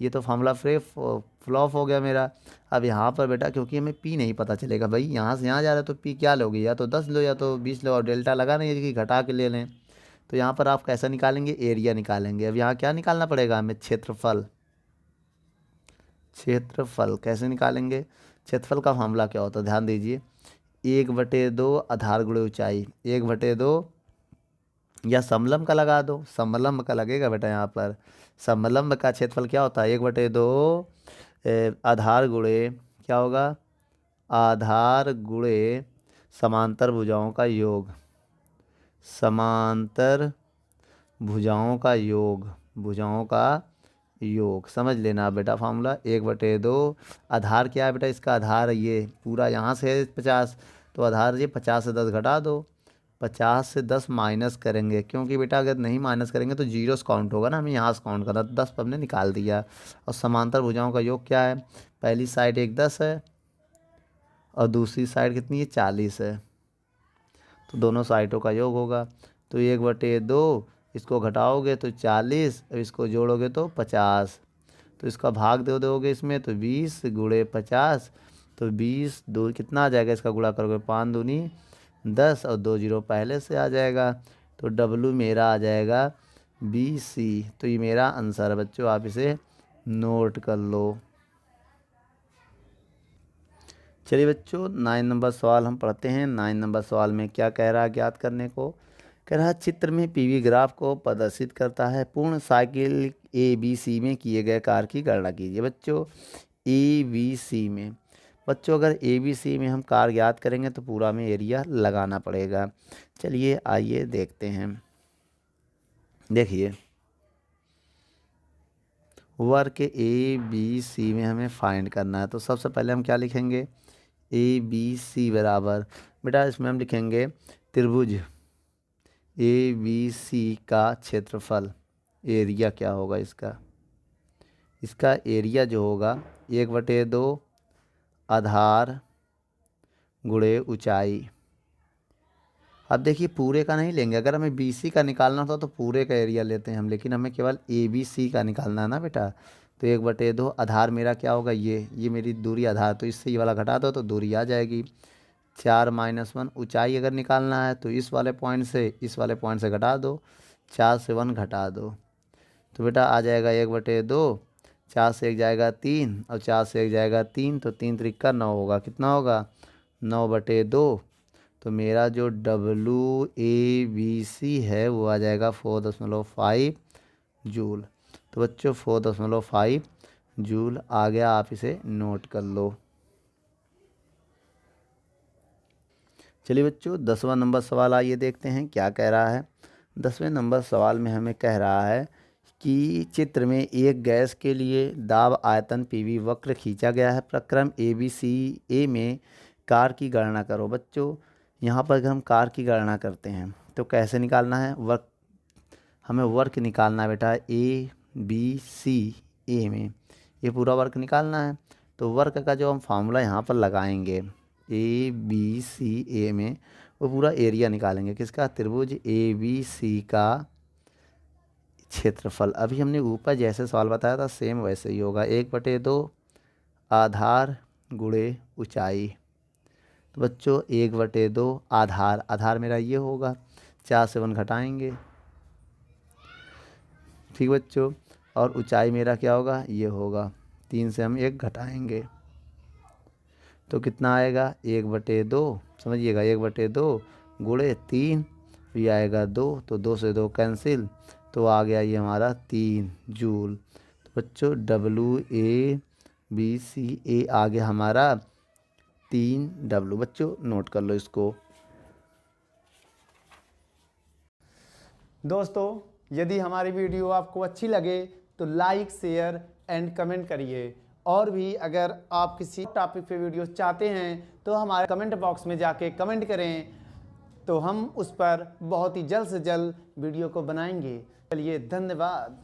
ये तो फार्मूला फ्लॉप हो गया मेरा। अब यहाँ पर बेटा क्योंकि हमें पी नहीं पता चलेगा भाई, यहाँ से यहाँ जा रहा है तो पी क्या लोगे, या तो 10 लो या तो 20 लो, और डेल्टा लगा नहीं है कि घटा के ले लें। तो यहाँ पर आप कैसा निकालेंगे, एरिया निकालेंगे। अब यहाँ क्या निकालना पड़ेगा हमें, क्षेत्रफल। क्षेत्रफल कैसे निकालेंगे, क्षेत्रफल का फार्मूला क्या होता है ध्यान दीजिए, 1/2 आधार गुणे ऊंचाई, 1/2 या समलंब का लगा दो, समलंब का लगेगा बेटा यहाँ पर। समलंब का क्षेत्रफल क्या होता है, 1/2 आधार गुणे क्या होगा, आधार गुणे समांतर भुजाओं का योग, समांतर भुजाओं का योग, भुजाओं का योग। समझ लेना बेटा फार्मूला, 1/2 आधार क्या है बेटा, इसका आधार ये पूरा यहाँ से है 50, तो आधार ये 50 से 10 घटा दो, 50 से 10 माइनस करेंगे, क्योंकि बेटा अगर नहीं माइनस करेंगे तो जीरो से काउंट होगा ना, हमें यहाँ से काउंट करना, तो 10 पर हमने निकाल दिया। और समांतर भुजाओं का योग क्या है, पहली साइड एक 10 है और दूसरी साइड कितनी है 40 है, तो दोनों साइडों का योग होगा। तो 1/2 इसको घटाओगे तो 40 और इसको जोड़ोगे तो 50, तो इसका भाग दे दोगे इसमें तो 20 गुणे 50, तो 20 दो कितना आ जाएगा, इसका गुणा करोगे 5 दूनी 10 और 2 जीरो पहले से आ जाएगा। तो डब्लू मेरा आ जाएगा BC। तो ये मेरा आंसर है बच्चों, आप इसे नोट कर लो। चलिए बच्चों 9 नंबर सवाल हम पढ़ते हैं। 9 नंबर सवाल में क्या कह रहा है ज्ञात करने को, कह रहा है चित्र में PV ग्राफ को प्रदर्शित करता है, पूर्ण साइकिल ABC में किए गए कार्य की गणना कीजिए। बच्चों ABC में, बच्चों अगर ABC में हम कार्य ज्ञात करेंगे तो पूरा में एरिया लगाना पड़ेगा। चलिए आइए देखते हैं। देखिए वर्क ABC में हमें फाइंड करना है, तो सबसे पहले हम क्या लिखेंगे, ABC बराबर बेटा इसमें हम लिखेंगे त्रिभुज ABC का क्षेत्रफल, एरिया क्या होगा इसका, इसका एरिया जो होगा 1/2 आधार गुणे ऊंचाई। अब देखिए पूरे का नहीं लेंगे, अगर हमें BC का निकालना था तो पूरे का एरिया लेते हैं हम, लेकिन हमें केवल ABC का निकालना है ना बेटा। तो 1/2 आधार मेरा क्या होगा, ये मेरी दूरी आधार, तो इससे ये वाला घटा दो तो दूरी आ जाएगी। 4 - 1 ऊंचाई अगर निकालना है तो इस वाले पॉइंट से इस वाले पॉइंट से घटा दो, 4 से 1 घटा दो, तो बेटा आ जाएगा 1/2, 4 से 1 जाएगा 3 और 4 से 1 जाएगा 3, तो 3 × 3 = 9 होगा, कितना होगा 9/2, तो तो मेरा जो WABC है वो आ जाएगा 4.5 जूल। तो बच्चों 4.5 जूल आ गया, आप इसे नोट कर लो। चलिए बच्चों 10वां नंबर सवाल आइए देखते हैं क्या कह रहा है। 10वें नंबर सवाल में हमें कह रहा है कि चित्र में एक गैस के लिए दाब आयतन PV वक्र खींचा गया है। प्रक्रम ABCA में कार की गणना करो। बच्चों यहाँ पर अगर हम कार की गणना करते हैं तो कैसे निकालना है? हमें वर्क निकालना है बेटा। ABCA में ये पूरा वर्क निकालना है। तो वर्क का जो हम फार्मूला यहाँ पर लगाएंगे ABCA में, वो पूरा एरिया निकालेंगे। किसका? त्रिभुज ABC का क्षेत्रफल। अभी हमने ऊपर जैसे सवाल बताया था सेम वैसे ही होगा, 1/2 आधार गुणे ऊंचाई। तो बच्चों 1/2 आधार, आधार मेरा ये होगा, 4 से 1 घटाएंगे, ठीक बच्चों। और ऊंचाई मेरा क्या होगा? ये होगा, 3 से हम 1 घटाएंगे तो कितना आएगा? 1/2, समझिएगा, 1/2 गुणे 3, ये आएगा 2, तो 2 से 2 कैंसिल, तो आ गया ये हमारा 3 जूल। तो बच्चों WABCA आ गया हमारा 3W। बच्चों नोट कर लो इसको। दोस्तों यदि हमारी वीडियो आपको अच्छी लगे तो लाइक, शेयर एंड कमेंट करिए। और भी अगर आप किसी टॉपिक पे वीडियो चाहते हैं तो हमारे कमेंट बॉक्स में जाके कमेंट करें, तो हम उस पर बहुत ही जल्द से जल्द वीडियो को बनाएंगे। चलिए धन्यवाद।